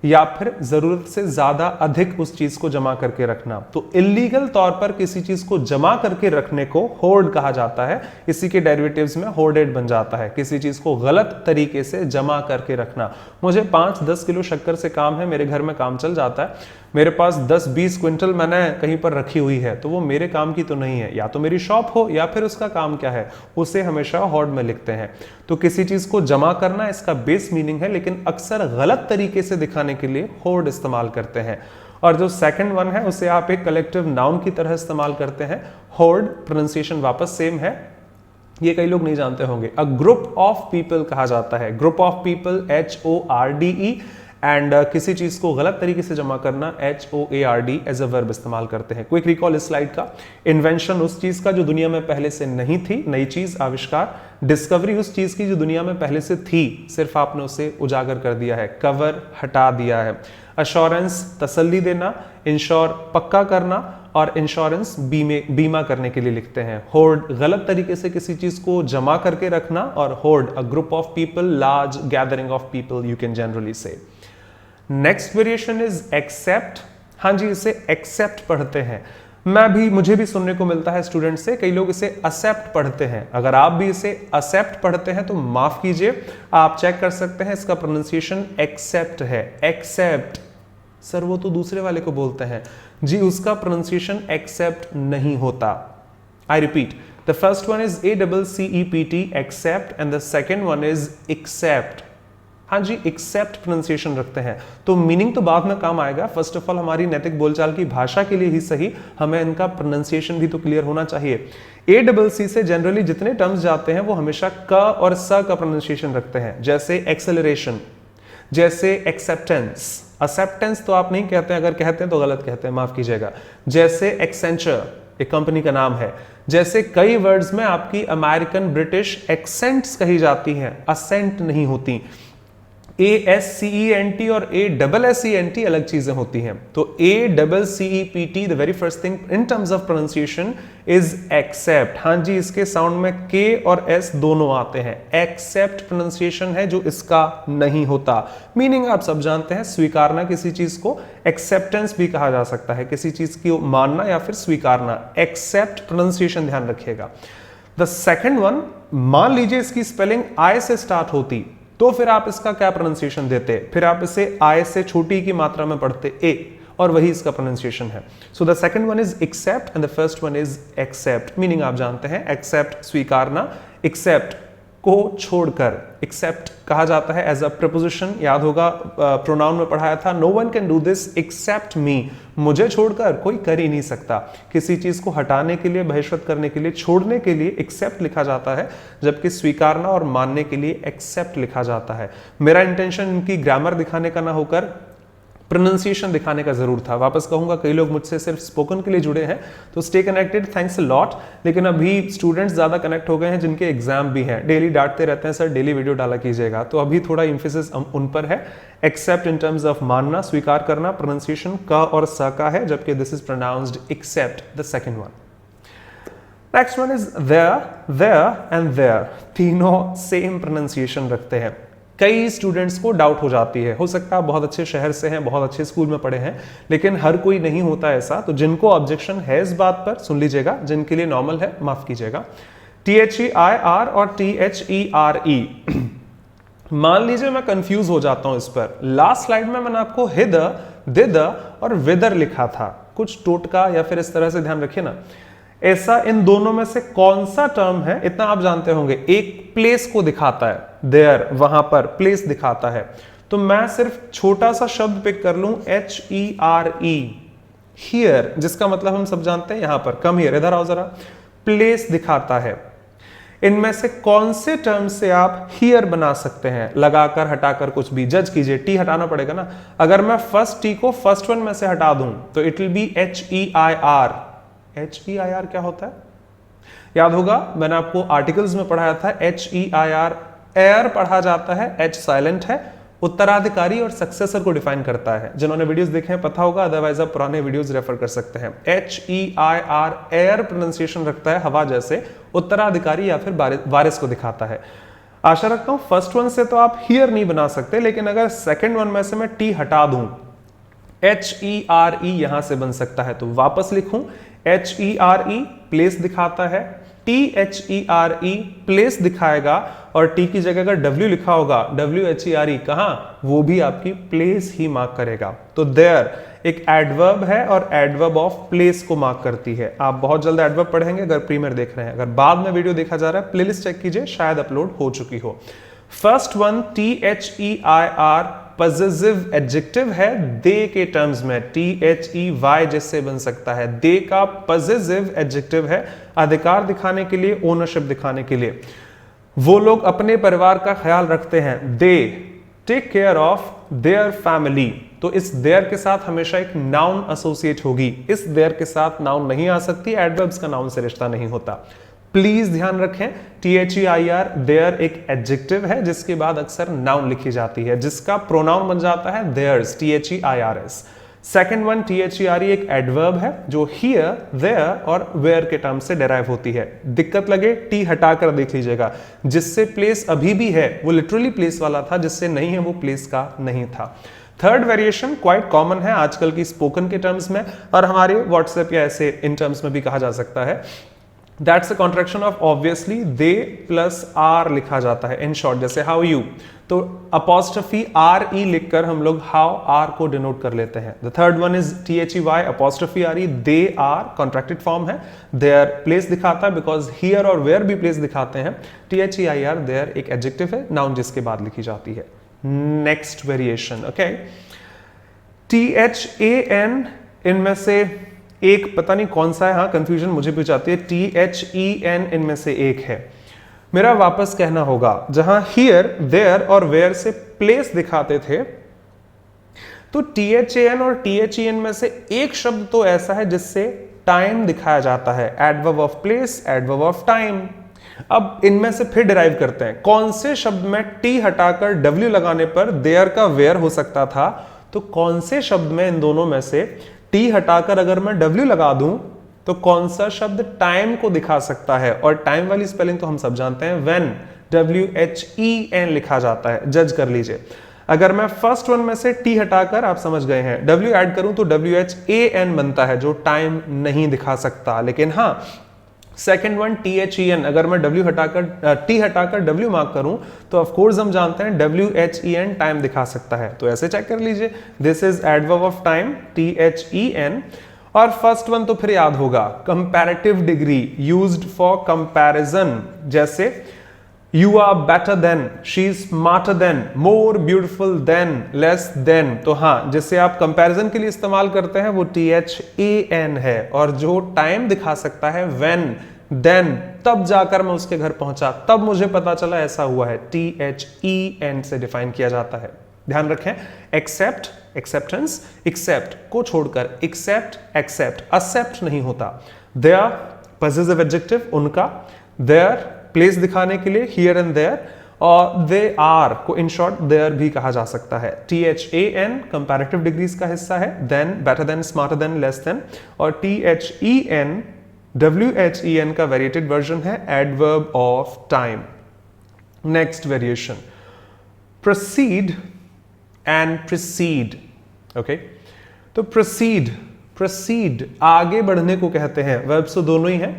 या फिर जरूरत से ज्यादा अधिक उस चीज को जमा करके रखना। तो इलीगल तौर पर किसी चीज को जमा करके रखने को होर्ड कहा जाता है। इसी के डेरिवेटिव्स में होर्डेड बन जाता है, किसी चीज को गलत तरीके से जमा करके रखना। मुझे 5-10 किलो शक्कर से काम है, मेरे घर में काम चल जाता है, मेरे पास 10-20 क्विंटल मैंने कहीं पर रखी हुई है, तो वो मेरे काम की तो नहीं है, या तो मेरी शॉप हो या फिर उसका काम क्या है, उसे हमेशा होर्ड में लिखते हैं। तो किसी चीज को जमा करना इसका बेस मीनिंग है, लेकिन अक्सर गलत तरीके से दिखाने के लिए होर्ड इस्तेमाल करते हैं। और जो सेकंड वन है उसे आप एक कलेक्टिव नाउन की तरह इस्तेमाल करते हैं। होर्ड प्रोनाउंसिएशन वापस सेम है, ये कई लोग नहीं जानते होंगे। अ ग्रुप ऑफ पीपल कहा जाता है, group of people HORDE, and किसी चीज को गलत तरीके से जमा करना HOARD एज अ वर्ब इस्तेमाल करते हैं। क्विक रिकॉल इस स्लाइड का। इन्वेंशन उस चीज का जो दुनिया में पहले से नहीं थी, नई चीज, आविष्कार। डिस्कवरी उस चीज की जो दुनिया में पहले से थी, सिर्फ आपने उसे उजागर कर दिया है, कवर हटा दिया है। अश्योरेंस तसल्ली देना, इंश्योर पक्का करना, और इंश्योरेंस बीमा करने के लिए लिखते हैं। होर्ड गलत तरीके से किसी चीज को जमा करके रखना, और hoard a group of people, large gathering of people, you can generally say. Next variation is accept. हाँ जी, इसे एक्सेप्ट पढ़ते हैं। मुझे भी सुनने को मिलता है स्टूडेंट से, कई लोग इसे असेप्ट पढ़ते हैं। अगर आप भी इसे असेप्ट पढ़ते हैं तो माफ कीजिए, आप चेक कर सकते हैं, इसका प्रोनाउंसिएशन एक्सेप्ट है। एक्सेप्ट सर वो तो दूसरे वाले को बोलते हैं जी, उसका प्रोनाउंसिएशन एक्सेप्ट नहीं होता। I repeat, the first one is ACCEPT accept, and the second one is accept. हाँ जी, एक्सेप्ट प्रोनाउंसिएशन रखते हैं, तो मीनिंग तो बाद में काम आएगा। फर्स्ट ऑफ ऑल हमारी नैतिक बोलचाल की भाषा के लिए ही सही, हमें इनका प्रोनाउंसिएशन भी तो क्लियर होना चाहिए। ACC से जनरली जितने टर्म्स जाते हैं वो हमेशा क और स का प्रोनाउंसिएशन रखते हैं, जैसे एक्सेलरेशन, जैसे एक्सेप्टेंस। एक्सेप्टेंस तो आप नहीं कहते, अगर कहते हैं तो गलत कहते हैं, माफ कीजिएगा। जैसे एक्सेंचर, एक कंपनी का नाम है। जैसे कई वर्ड्स में आपकी अमेरिकन ब्रिटिश एक्सेंट्स कही जाती हैं, असेंट नहीं होती। ASCENT और ASSENT अलग चीजें होती हैं। तो ACCEPT, the very first thing in terms of pronunciation is accept. हाँ जी, इसके साउंड में K और S दोनों आते हैं। एक्सेप्ट प्रोनाउंसिएशन है जो इसका नहीं होता। मीनिंग आप सब जानते हैं, स्वीकारना किसी चीज को, एक्सेप्टेंस भी कहा जा सकता है, किसी चीज को मानना या फिर स्वीकारना। एक्सेप्ट प्रोनाउंसिएशन ध्यान रखिएगा। द सेकेंड वन, मान लीजिए इसकी स्पेलिंग I से स्टार्ट होती, तो फिर आप इसका क्या प्रोनाउंसिएशन देते? फिर आप इसे I से छोटी की मात्रा में पढ़ते A, और वही इसका प्रोनाउंसिएशन है। So the second one is except and the first one is accept. Meaning आप जानते हैं, एक्सेप्ट स्वीकारना, एक्सेप्ट को छोड़कर। एक्सेप्ट कहा जाता है एज अ प्रपोजिशन, याद होगा प्रोनाउन में पढ़ाया था, no one can do this except me, मुझे छोड़कर कोई कर ही नहीं सकता। किसी चीज को हटाने के लिए, बहिष्कृत करने के लिए, छोड़ने के लिए एक्सेप्ट लिखा जाता है, जबकि स्वीकारना और मानने के लिए एक्सेप्ट लिखा जाता है। मेरा इंटेंशन इनकी ग्रामर दिखाने का ना होकर प्रोनाउंसिएशन दिखाने का जरूर था। वापस कहूंगा, कई लोग मुझसे सिर्फ स्पोकन के लिए जुड़े हैं, तो stay connected, thanks a lot. लेकिन अभी स्टूडेंट्स ज्यादा कनेक्ट हो गए हैं जिनके एग्जाम भी हैं, डेली डांटते रहते हैं सर डेली वीडियो डाला कीजिएगा, तो अभी थोड़ा इंफेसिस उन पर है। एक्सेप्ट इन टर्म्स ऑफ मानना, स्वीकार करना, प्रोनाउंसिएशन का और स का है, जबकि this is pronounced except, the second one. Next one is there and their, तीनों सेम प्रोनाउंसिएशन रखते हैं। कई स्टूडेंट्स को डाउट हो जाती है, हो सकता है बहुत अच्छे शहर से हैं, बहुत अच्छे स्कूल में पढ़े हैं, लेकिन हर कोई नहीं होता ऐसा। तो जिनको ऑब्जेक्शन है इस बात पर सुन लीजिएगा, जिनके लिए नॉर्मल है माफ कीजिएगा। THEIR और THERE, मान लीजिए मैं कंफ्यूज हो जाता हूं इस पर। लास्ट स्लाइड में मैंने आपको हिदर, दिदर और विदर लिखा था, कुछ टोटका या फिर इस तरह से ध्यान रखिए ना। ऐसा इन दोनों में से कौन सा टर्म है, इतना आप जानते होंगे, एक प्लेस को दिखाता है, देयर, वहां पर प्लेस दिखाता है। तो मैं सिर्फ छोटा सा शब्द पिक कर लूं, HERE, हियर, जिसका मतलब हम सब जानते हैं यहां पर, कम हियर, इधर आओ जरा, प्लेस दिखाता है। इनमें से कौन से टर्म से आप हियर बना सकते हैं, लगाकर हटाकर कुछ भी, जज कीजिए। टी हटाना पड़ेगा ना। अगर मैं फर्स्ट टी को फर्स्ट वन में से हटा दूं तो it will be HEIR। HEIR क्या होता है याद होगा, मैंने आपको आर्टिकल्स में पढ़ाया था। HEIR एयर पढ़ा जाता है, H साइलेंट है, उत्तराधिकारी और सक्सेसर को डिफाइन करता है। जिन्होंने वीडियोस देखे हैं पता होगा, अदरवाइज आप पुराने वीडियोस रेफर कर सकते हैं। HEIR एयर प्रोनाउंसिएशन रखता है हवा जैसे, उत्तराधिकारी या फिर वारिस को दिखाता है। आशा रखता हूं फर्स्ट वन से तो आप हियर नहीं बना सकते, लेकिन अगर सेकेंड वन में से मैं टी हटा दूं, HERE यहां से बन सकता है। तो वापस लिखूं, HERE प्लेस दिखाता है, THERE प्लेस दिखाएगा, और टी की जगह अगर W लिखा होगा, WHERE कहां, वो भी आपकी प्लेस ही मार्क करेगा। तो देयर एक एडवर्ब है और एडवर्ब ऑफ प्लेस को मार्क करती है। आप बहुत जल्द एडवर्ब पढ़ेंगे अगर प्रीमियर देख रहे हैं। अगर बाद में वीडियो देखा जा रहा है, प्लेलिस्ट चेक कीजिए, शायद अपलोड हो चुकी हो। First one THEIR positive adjective है दे के टर्म्स में, THEY जिससे बन सकता है। दे का पॉजिटिव एडजेक्टिव है अधिकार दिखाने के लिए, ओनरशिप दिखाने के लिए। वो लोग अपने परिवार का ख्याल रखते हैं, they take care of their family. तो इस देयर के साथ हमेशा एक नाउन एसोसिएट होगी, इस देयर के साथ नाउन नहीं आ सकती, एडवर्ब्स का नाउन से रिश्ता नहीं होता। प्लीज ध्यान रखें, THEIR देयर एक एडजेक्टिव है जिसके बाद अक्सर नाउन लिखी जाती है, जिसका प्रोनाउन बन जाता है theirs, THEIRS। Second one THERE एक एडवर्ब है जो हियर, देयर और वेयर के टर्म से डेराइव होती है। दिक्कत लगे टी हटाकर देख लीजिएगा, जिससे प्लेस अभी भी है वो लिटरली प्लेस वाला था, जिससे नहीं है वो प्लेस का नहीं था। थर्ड वेरिएशन क्वाइट कॉमन है आजकल की स्पोकन के टर्म्स में, और हमारे व्हाट्सएप या ऐसे इन टर्म्स में भी कहा जा सकता है। That's a contraction of obviously they plus are लिखा जाता है इन शॉर्ट, जैसे हाउ यू, तो अपॉस्ट्रफी RE लिखकर हम लोग हाउ आर को डिनोट कर लेते हैं। The third one is THEY apostrophe RE, they are contracted form है, देयर प्लेस दिखाता है बिकॉज हियर और वेयर भी प्लेस दिखाते हैं। THEIR देयर एक एडजेक्टिव है, नाउन जिसके बाद लिखी जाती है। नेक्स्ट वेरिएशन, ओके, THAN इनमें से एक पता नहीं कौन सा है, हाँ कंफ्यूजन मुझे भी जाती है। THEN इनमें से एक है। मेरा वापस कहना होगा, जहां हियर, देयर और वेयर से प्लेस दिखाते थे, तो THAN और THEN में से एक शब्द तो ऐसा है जिससे टाइम दिखाया जाता है, adverb of place, adverb of time. अब इनमें से फिर डिराइव करते हैं, कौन से शब्द में टी हटाकर W लगाने पर देयर का वेयर हो सकता था, तो कौन से शब्द में इन दोनों में से टी हटाकर अगर मैं W लगा दूं तो कौन सा शब्द टाइम को दिखा सकता है। और टाइम वाली स्पेलिंग तो हम सब जानते हैं, व्हेन, WHEN लिखा जाता है, जज कर लीजिए। अगर मैं फर्स्ट वन में से टी हटाकर, आप समझ गए हैं, W ऐड करूं तो WHAN बनता है, जो टाइम नहीं दिखा सकता। लेकिन हाँ, सेकेंड वन THEN, अगर मैं W हटाकर टी हटाकर W मार्क करूं तो ऑफ कोर्स हम जानते हैं WHEN टाइम दिखा सकता है। तो ऐसे चेक कर लीजिए, this is adverb of time, THEN। और फर्स्ट वन तो फिर याद होगा, comparative degree used for comparison, जैसे you are better than, she is smarter than, more beautiful than, less than. तो हाँ, जिससे आप कंपैरिजन के लिए इस्तेमाल करते हैं वो THAN है, और जो टाइम दिखा सकता है व्हेन, देन, तब जाकर मैं उसके घर पहुंचा, तब मुझे पता चला ऐसा हुआ है, THEN से डिफाइन किया जाता है। ध्यान रखें, एक्सेप्ट, एक्सेप्टेंस, एक्सेप्ट को छोड़कर एक्सेप्ट, एक्सेप्ट, एक्सेप्ट नहीं होता। देयर पॉजिटिव एडजेक्टिव उनका, देयर प्लेस दिखाने के लिए हियर एंड देयर, और दे आर को इन शॉर्ट देयर भी कहा जा सकता है। THAN कंपैरेटिव डिग्रीज का हिस्सा है, than, better than, smarter than, less than, और THEN WHEN का वेरिएटेड वर्जन है, adverb of time. Next variation, proceed and precede, okay. तो प्रोसीड आगे बढ़ने को कहते हैं, वर्ब्स तो दोनों ही हैं।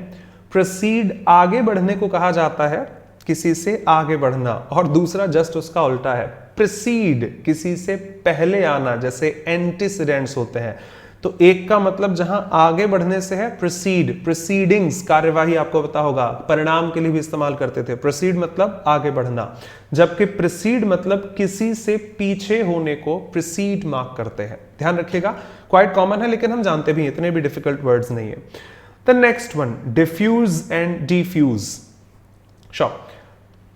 प्रोसीड आगे बढ़ने को कहा जाता है, किसी से आगे बढ़ना, और दूसरा जस्ट उसका उल्टा है, प्रीसीड किसी से पहले आना, जैसे एंटीसीडेंट्स होते हैं। तो एक का मतलब जहां आगे बढ़ने से है प्रोसीड, प्रोसीडिंग्स कार्यवाही आपको पता होगा, परिणाम के लिए भी इस्तेमाल करते थे। प्रोसीड मतलब आगे बढ़ना, जबकि प्रोसीड मतलब किसी से पीछे होने को प्रोसीड मार्क करते हैं। ध्यान रखिएगा, क्वाइट कॉमन है लेकिन हम जानते भी इतने भी डिफिकल्ट वर्ड्स नहीं है। The next one, diffuse and defuse. Sure.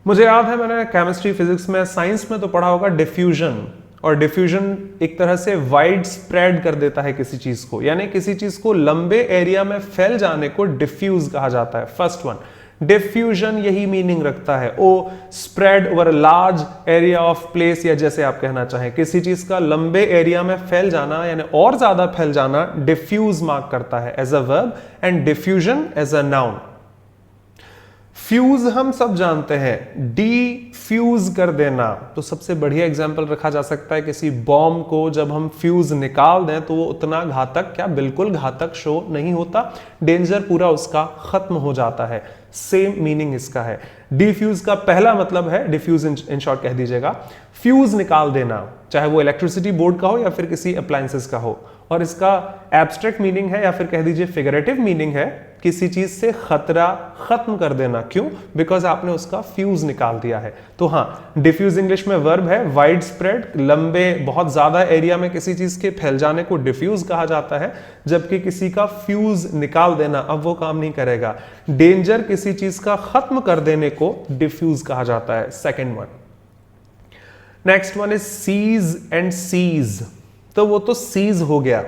मुझे याद है मैंने केमिस्ट्री, फिजिक्स में, साइंस में तो पढ़ा होगा डिफ्यूजन, और डिफ्यूजन एक तरह से वाइड स्प्रेड कर देता है किसी चीज को, यानी किसी चीज को लंबे एरिया में फैल जाने को डिफ्यूज कहा जाता है। फर्स्ट वन, डिफ्यूजन यही मीनिंग रखता है, ओ spread over large area of place, या जैसे आप कहना चाहें किसी चीज का लंबे एरिया में फैल जाना यानी और ज्यादा फैल जाना, डिफ्यूज मार्क करता है as a verb, and diffusion as a noun. Fuse हम सब जानते हैं, डीफ्यूज कर देना, तो सबसे बढ़िया एग्जांपल रखा जा सकता है किसी बॉम्ब को जब हम फ्यूज निकाल दें तो वो उतना घातक, क्या बिल्कुल घातक शो नहीं होता, डेंजर पूरा उसका खत्म हो जाता है। सेम मीनिंग इसका है। डिफ्यूज का पहला मतलब है, डिफ्यूज इन शॉर्ट कह दीजिएगा, फ्यूज निकाल देना, चाहे वो इलेक्ट्रिसिटी बोर्ड का हो या फिर किसी अप्लायंसेस का हो, और इसका एब्स्ट्रैक्ट मीनिंग है या फिर कह दीजिए फिगरेटिव मीनिंग है किसी चीज से खतरा खत्म कर देना। क्यों? बिकॉज आपने उसका फ्यूज निकाल दिया है। तो हाँ, डिफ्यूज इंग्लिश में वर्ब है, वाइड स्प्रेड, लंबे बहुत ज्यादा एरिया में किसी चीज के फैल जाने को डिफ्यूज कहा जाता है, जबकि किसी का फ्यूज निकाल देना अब वो काम नहीं करेगा। डेंजर किसी चीज का खत्म कर देने को डिफ्यूज कहा जाता है। Second one. Next one is cease and seize. तो वो तो सीज हो गया,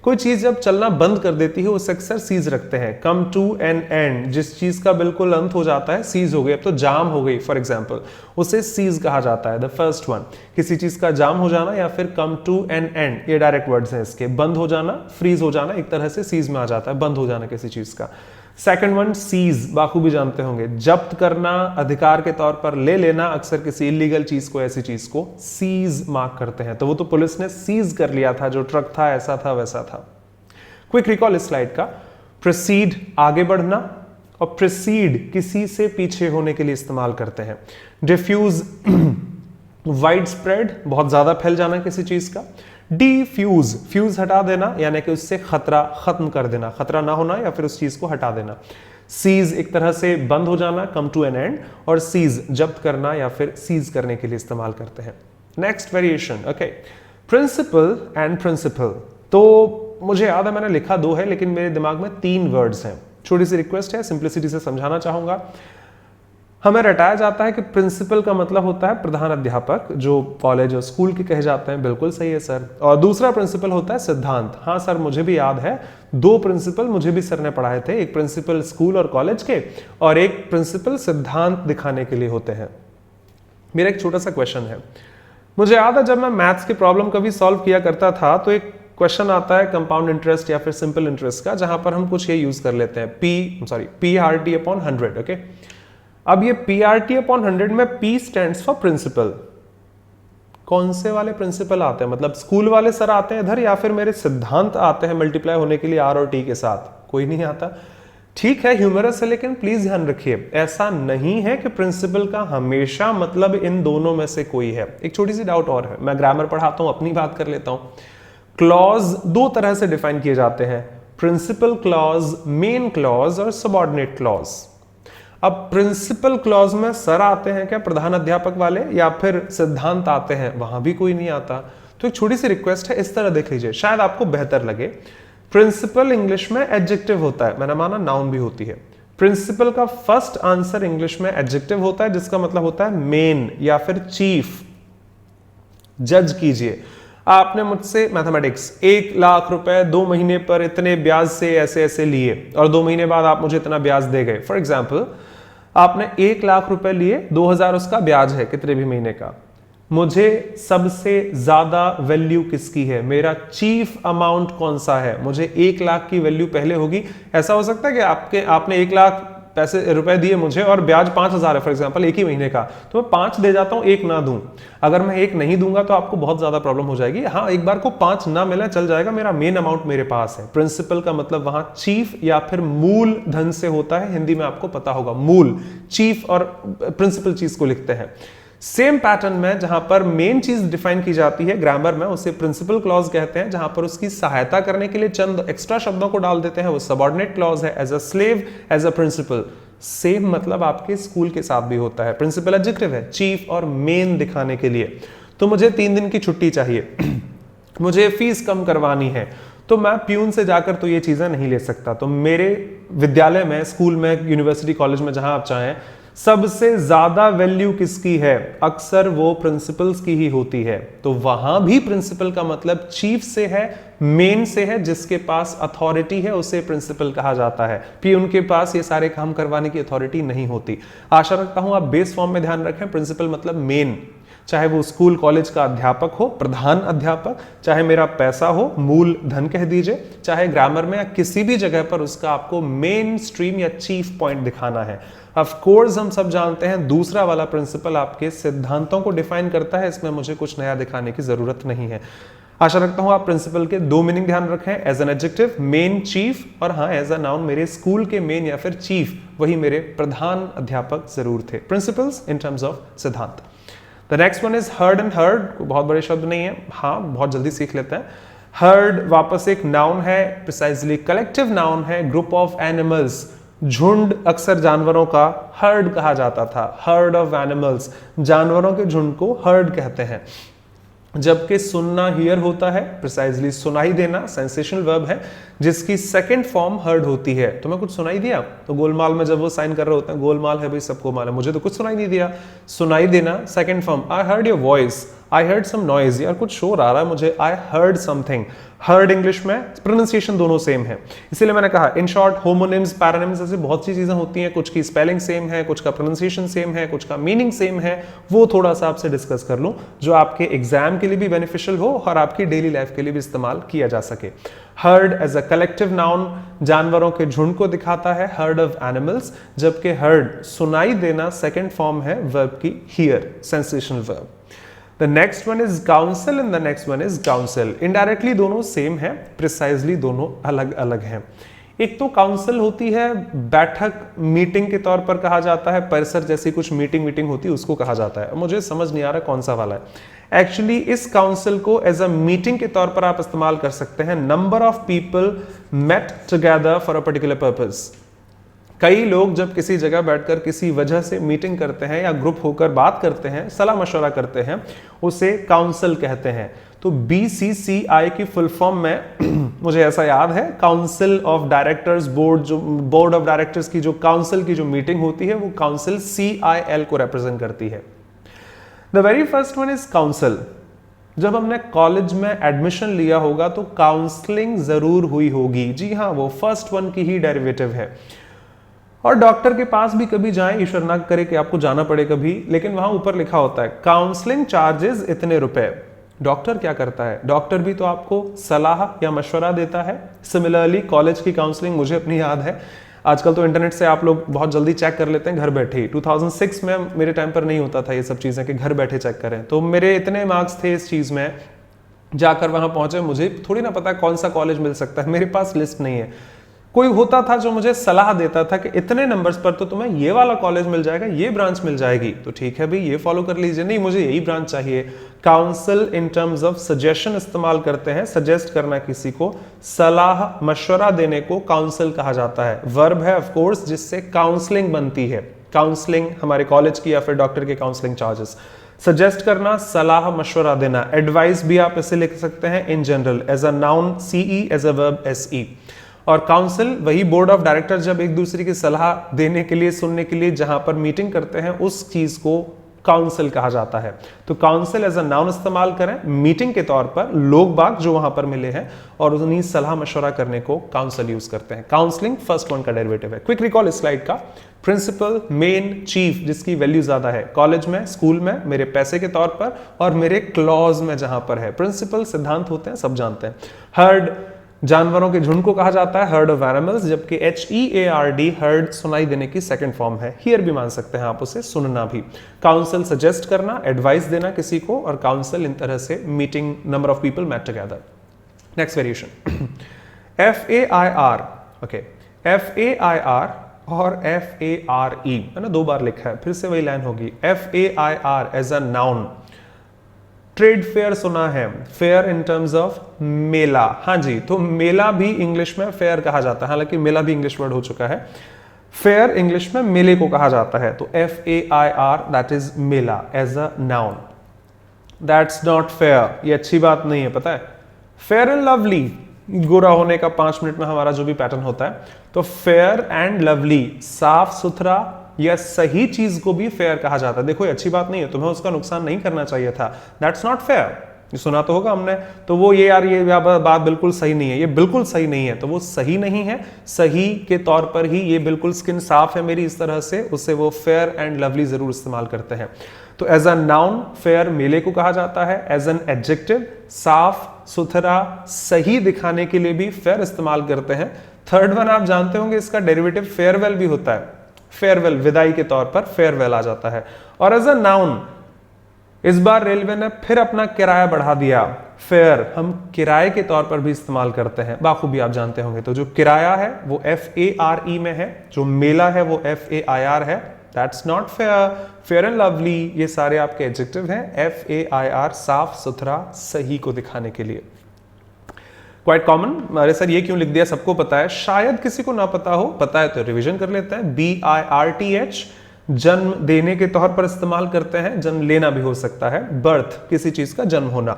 कोई चीज जब चलना बंद कर देती है उसे अक्सर सीज रखते हैं। कम टू एन एंड, जिस चीज का बिल्कुल अंत हो जाता है, सीज हो गई, अब तो जाम हो गई फॉर एग्जांपल, उसे सीज कहा जाता है। द फर्स्ट वन, किसी चीज का जाम हो जाना या फिर कम टू एन एंड, ये डायरेक्ट वर्ड्स हैं इसके। बंद हो जाना, फ्रीज हो जाना, एक तरह से सीज में आ जाता है, बंद हो जाना किसी चीज का। सेकंड वन, सीज, बाखूबी जानते होंगे, जब्त करना, अधिकार के तौर पर ले लेना, अक्सर किसी इलीगल चीज को, ऐसी चीज को सीज मार्क करते हैं। तो वो तो पुलिस ने सीज कर लिया था, जो ट्रक था ऐसा था वैसा था। क्विक रिकॉल इस स्लाइड का, प्रोसीड आगे बढ़ना, और प्रोसीड किसी से पीछे होने के लिए इस्तेमाल करते हैं। डिफ्यूज वाइड स्प्रेड, बहुत ज्यादा फैल जाना किसी चीज का। डिफ्यूज, फ्यूज हटा देना यानी कि उससे खतरा खत्म कर देना, खतरा ना होना या फिर उस चीज को हटा देना। सीज एक तरह से बंद हो जाना, कम टू एन एंड, और सीज जब्त करना या फिर सीज करने के लिए इस्तेमाल करते हैं। Next variation, okay, principal and principle. तो मुझे याद है मैंने लिखा दो है, लेकिन मेरे दिमाग में 3 वर्ड्स हैं। छोटी सी रिक्वेस्ट है, सिंप्लिसिटी से समझाना चाहूंगा। हमें रटाया जाता है कि प्रिंसिपल का मतलब होता है प्रधान अध्यापक, जो कॉलेज और स्कूल के कहे जाते हैं, बिल्कुल सही है सर। और दूसरा प्रिंसिपल होता है सिद्धांत। हाँ सर, मुझे भी याद है, 2 प्रिंसिपल मुझे भी सर ने पढ़ाए थे, एक प्रिंसिपल स्कूल और कॉलेज के, और एक प्रिंसिपल सिद्धांत दिखाने के लिए होते हैं। मेरा एक छोटा सा क्वेश्चन है, मुझे याद है जब मैं मैथ्स की प्रॉब्लम कभी सॉल्व किया करता था तो एक क्वेश्चन आता है कंपाउंड इंटरेस्ट या फिर सिंपल इंटरेस्ट का, जहां पर हम कुछ ये यूज कर लेते हैं, PRT अपॉन 100। ओके, अब ये PRT अपॉन 100 में P स्टैंड्स फॉर प्रिंसिपल। कौन से वाले प्रिंसिपल आते हैं, मतलब स्कूल वाले सर आते हैं इधर, या फिर मेरे सिद्धांत आते हैं मल्टीप्लाई होने के लिए R और T के साथ? कोई नहीं आता। ठीक है, ह्यूमरस है, लेकिन प्लीज ध्यान रखिए, ऐसा नहीं है कि प्रिंसिपल का हमेशा मतलब इन दोनों में से कोई है। एक छोटी सी डाउट और है, मैं ग्रामर पढ़ाता हूं, अपनी बात कर लेता हूं। क्लॉज 2 तरह से डिफाइन किए जाते हैं, प्रिंसिपल क्लॉज, मेन क्लॉज और सबऑर्डिनेट क्लॉज। अब प्रिंसिपल क्लॉज में सर आते हैं क्या, प्रधान अध्यापक वाले, या फिर सिद्धांत आते हैं? वहां भी कोई नहीं आता। तो एक छोटी सी रिक्वेस्ट है, इस तरह देख लीजिए, शायद आपको बेहतर लगे। प्रिंसिपल इंग्लिश में एडजेक्टिव होता है, मैंने माना नाउन भी होती है। प्रिंसिपल का फर्स्ट आंसर इंग्लिश में एडजेक्टिव होता है, जिसका मतलब होता है मेन या फिर चीफ। जज कीजिए, आपने मुझसे मैथमेटिक्स 1 लाख रुपए 2 महीने पर इतने ब्याज से ऐसे ऐसे लिए, और 2 महीने बाद आप मुझे इतना ब्याज दे गए। फॉर एग्जाम्पल, आपने 1 लाख रुपए लिए, 2000 उसका ब्याज है कितने भी महीने का। मुझे सबसे ज्यादा वैल्यू किसकी है, मेरा चीफ अमाउंट कौन सा है? मुझे 1 लाख की वैल्यू पहले होगी। ऐसा हो सकता है कि आपने 1 लाख रुपए दिए मुझे और ब्याज 5000 है फॉर एग्जांपल एक ही महीने का, तो मैं 5 दे जाता हूं, 1 ना दूं। अगर मैं 1 नहीं दूंगा तो आपको बहुत ज्यादा प्रॉब्लम हो जाएगी। हाँ, एक बार को 5 ना मिला चल जाएगा, मेरा मेन अमाउंट मेरे पास है। प्रिंसिपल का मतलब वहां चीफ या फिर मूल धन से होता है, हिंदी में आपको पता होगा, मूल, चीफ और प्रिंसिपल चीज को लिखते हैं। सेम पैटर्न में जहां पर मेन चीज डिफाइन की जाती है ग्रामर में, उसे प्रिंसिपल क्लॉज कहते हैं। जहां पर उसकी सहायता करने के लिए चंद एक्स्ट्रा शब्दों को डाल देते हैं, वो सबऑर्डिनेट क्लॉज है। As a slave, as a principal. Same मतलब आपके स्कूल के साथ भी होता है। प्रिंसिपल एडजेक्टिव है, चीफ और मेन दिखाने के लिए। तो मुझे 3 दिन की छुट्टी चाहिए मुझे फीस कम करवानी है, तो मैं प्यून से जाकर तो ये चीजें नहीं ले सकता। तो मेरे विद्यालय में, स्कूल में, यूनिवर्सिटी, कॉलेज में, जहां आप चाहें, सबसे ज्यादा वैल्यू किसकी है? अक्सर वो प्रिंसिपल्स की ही होती है। तो वहां भी प्रिंसिपल का मतलब चीफ से है, मेन से है, जिसके पास अथॉरिटी है उसे प्रिंसिपल कहा जाता है। फिर उनके पास ये सारे काम करवाने की अथॉरिटी नहीं होती। आशा रखता हूं आप बेस फॉर्म में ध्यान रखें। प्रिंसिपल मतलब मेन, चाहे वो स्कूल कॉलेज का अध्यापक हो, प्रधान अध्यापक, चाहे मेरा पैसा हो, मूल धन कह दीजिए, चाहे ग्रामर में या किसी भी जगह पर उसका आपको मेन स्ट्रीम या चीफ पॉइंट दिखाना है। ऑफ कोर्स हम सब जानते हैं दूसरा वाला प्रिंसिपल आपके सिद्धांतों को डिफाइन करता है, इसमें मुझे कुछ नया दिखाने की जरूरत नहीं है। आशा रखता हूं आप प्रिंसिपल के दो मीनिंग ध्यान रखें, as an adjective main chief, और हाँ एज अ नाउन मेरे स्कूल के मेन या फिर चीफ वही मेरे प्रधान अध्यापक जरूर थे। प्रिंसिपल्स इन टर्म्स ऑफ सिद्धांत। The next one is herd and heard, बहुत बड़े शब्द नहीं है, हाँ बहुत जल्दी सीख लेते हैं। हर्ड वापस एक नाउन है, प्रिसाइजली कलेक्टिव नाउन है, ग्रुप ऑफ एनिमल्स, झुंड अक्सर जानवरों का हर्ड कहा जाता था। हर्ड ऑफ एनिमल्स, जानवरों के झुंड को हर्ड कहते हैं। जबकि सुनना हियर होता है, प्रिसाइजली सुनाई देना, सेंसेशनल वर्ब है, जिसकी सेकंड फॉर्म हर्ड होती है। तुम्हें कुछ सुनाई दिया? तो गोलमाल में जब वो साइन कर रहे होते हैं, गोलमाल है भाई सबको मालूम, मुझे तो कुछ सुनाई नहीं दिया। सुनाई देना second form, I heard your voice, I heard some noise, यार कुछ शोर आ रहा है मुझे, I heard something. Heard English में प्रोनाउंसिएशन दोनों सेम है, इसीलिए मैंने कहा इन शॉर्ट होमोनिम्स, पैरानिम्स, ऐसी बहुत सी चीजें होती हैं, कुछ की स्पेलिंग सेम है, कुछ का प्रोनाउंसिएशन सेम है, कुछ का मीनिंग सेम है। वो थोड़ा सा आपसे डिस्कस कर लूं जो आपके एग्जाम के लिए भी बेनिफिशियल हो और आपकी डेली लाइफ के लिए भी इस्तेमाल किया जा सके। Herd as a collective noun जानवरों के झुंड को दिखाता है, हर्ड ऑफ एनिमल्स, जबकि हर्ड सुनाई देना सेकेंड फॉर्म है वर्ब की hear, sensational verb. The next one is council and the next one is council. Indirectly दोनों सेम है, प्रिसाइजली दोनों अलग अलग हैं। एक तो काउंसिल होती है बैठक, मीटिंग के तौर पर कहा जाता है, परिसर जैसी कुछ मीटिंग होती है उसको कहा जाता है। मुझे समझ नहीं आ रहा कौन सा वाला है। एक्चुअली इस काउंसिल को एज अ मीटिंग के तौर पर आप इस्तेमाल कर सकते हैं। Number of people met together for a particular purpose. कई लोग जब किसी जगह बैठकर किसी वजह से मीटिंग करते हैं या ग्रुप होकर बात करते हैं, सलाह मशवरा करते हैं, उसे काउंसिल कहते हैं। तो BCCI की फुल फॉर्म में मुझे ऐसा याद है, काउंसिल ऑफ डायरेक्टर्स बोर्ड, जो बोर्ड ऑफ डायरेक्टर्स की जो काउंसिल की जो मीटिंग होती है वो काउंसिल CIL को रिप्रेजेंट करती है। The very first one is council. जब हमने कॉलेज में एडमिशन लिया होगा तो काउंसलिंग जरूर हुई होगी। जी हाँ, वो फर्स्ट वन की ही डेरिवेटिव है। और डॉक्टर के पास भी कभी जाएं, ईश्वर ना करे कि आपको जाना पड़े कभी, लेकिन वहां ऊपर लिखा होता है काउंसलिंग चार्जेस इतने रुपए। डॉक्टर क्या करता है? डॉक्टर भी तो आपको सलाह या मशवरा देता है। सिमिलरली कॉलेज की काउंसलिंग मुझे अपनी याद है, आजकल तो इंटरनेट से आप लोग बहुत जल्दी चेक कर लेते हैं घर बैठे ही। 2006 में मेरे टाइम पर नहीं होता था ये सब चीजें कि घर बैठे चेक करें। तो मेरे इतने मार्क्स थे इस चीज में, जाकर वहां पहुंचे, मुझे थोड़ी ना पता कौन सा कॉलेज मिल सकता है, मेरे पास लिस्ट नहीं है। कोई होता था जो मुझे सलाह देता था कि इतने नंबर्स पर तो तुम्हें ये वाला कॉलेज मिल जाएगा, ये ब्रांच मिल जाएगी, तो ठीक है भाई ये फॉलो कर लीजिए, नहीं मुझे यही ब्रांच चाहिए। Council in terms of suggestion इस्तेमाल करते हैं, सजेस्ट करना किसी को, सलाह मशवरा देने को काउंसिल कहा जाता है। वर्ब है ऑफ कोर्स जिससे काउंसलिंग बनती है। काउंसलिंग हमारे कॉलेज की या फिर डॉक्टर की काउंसलिंग चार्जेस। सजेस्ट करना, सलाह मशवरा देना, एडवाइस भी आप इसे लिख सकते हैं in general, as a noun CE, as a verb SE। और काउंसिल वही बोर्ड ऑफ डायरेक्टर जब एक दूसरे की सलाह देने के लिए, सुनने के लिए जहां पर मीटिंग करते हैं, उस चीज को काउंसिल कहा जाता है। तो काउंसिल एज अ नाउन इस्तेमाल करें मीटिंग के तौर पर, लोग बाग जो वहां पर मिले हैं और उन्हीं सलाह मशवरा करने को काउंसिल यूज करते हैं। काउंसलिंग फर्स्ट वन का डेरिवेटिव है। क्विक रिकॉल इस स्लाइड का, प्रिंसिपल, मेन, चीफ जिसकी वैल्यू ज्यादा है, कॉलेज में, स्कूल में, मेरे पैसे के तौर पर और मेरे क्लॉज में जहां पर है। प्रिंसिपल सिद्धांत होते हैं, सब जानते हैं। हर्ड जानवरों के झुंड को कहा जाता है, हर्ड ऑफ एनिमल्स, जबकि HEARD हर्ड सुनाई देने की सेकंड फॉर्म है। हियर भी मान सकते हैं आप उसे, सुनना भी। काउंसिल सजेस्ट करना, एडवाइस देना किसी को, और काउंसिल इन तरह से meeting, number of people met together. Next variation FAIR, okay, FAIR और FARE है ना, दो बार लिखा है, फिर से वही लाइन होगी। FAIR as a noun, trade fair सुना है, फेयर इन टर्म्स ऑफ मेला। हाँ जी, तो मेला भी इंग्लिश में फेयर कहा जाता है, हालांकि मेला भी इंग्लिश वर्ड हो चुका है। फेयर इंग्लिश में मेले को कहा जाता है, तो FAIR दैट इज मेला as a noun. That's not fair, ये अच्छी बात नहीं है, पता है। फेयर एंड लवली, गोरा होने का 5 मिनट में हमारा जो भी पैटर्न होता है, तो फेयर एंड लवली, साफ सुथरा, या सही चीज को भी फेयर कहा जाता है। देखो ये अच्छी बात नहीं है, तुम्हें उसका नुकसान नहीं करना चाहिए था, दैट्स नॉट फेयर। ये सुना तो होगा हमने, तो वो ये यार ये बात बिल्कुल सही नहीं है, ये बिल्कुल सही नहीं है, तो वो सही नहीं है, सही के तौर पर ही ये बिल्कुल स्किन साफ है मेरी इस तरह से, उससे वो फेयर एंड लवली जरूर इस्तेमाल करते हैं। तो एज अ नाउन फेयर मेले को कहा जाता है, एज एन एडजेक्टिव साफ सुथरा सही दिखाने के लिए भी फेयर इस्तेमाल करते हैं। थर्ड वन आप जानते होंगे इसका डेरिवेटिव फेयरवेल भी होता है, फेयरवेल विदाई के तौर पर फेयरवेल आ जाता है। और एज अ नाउन इस बार रेलवे ने फिर अपना किराया बढ़ा दिया, फेयर हम किराए के तौर पर भी इस्तेमाल करते हैं, बाखूबी आप जानते होंगे। तो जो किराया है वो FARE में है, जो मेला है वो FAIR है, that's not fair. Fair and lovely ये सारे आपके एडजेक्टिव हैं, FAIR साफ सुथरा सही को दिखाने के लिए। क्वाइट कॉमन, अरे सर ये क्यों लिख दिया, सबको पता है, शायद किसी को ना पता हो, पता है तो रिवीजन कर लेते हैं। BIRTH जन्म देने के तौर पर इस्तेमाल करते हैं, जन्म लेना भी हो सकता है, बर्थ किसी चीज का जन्म होना,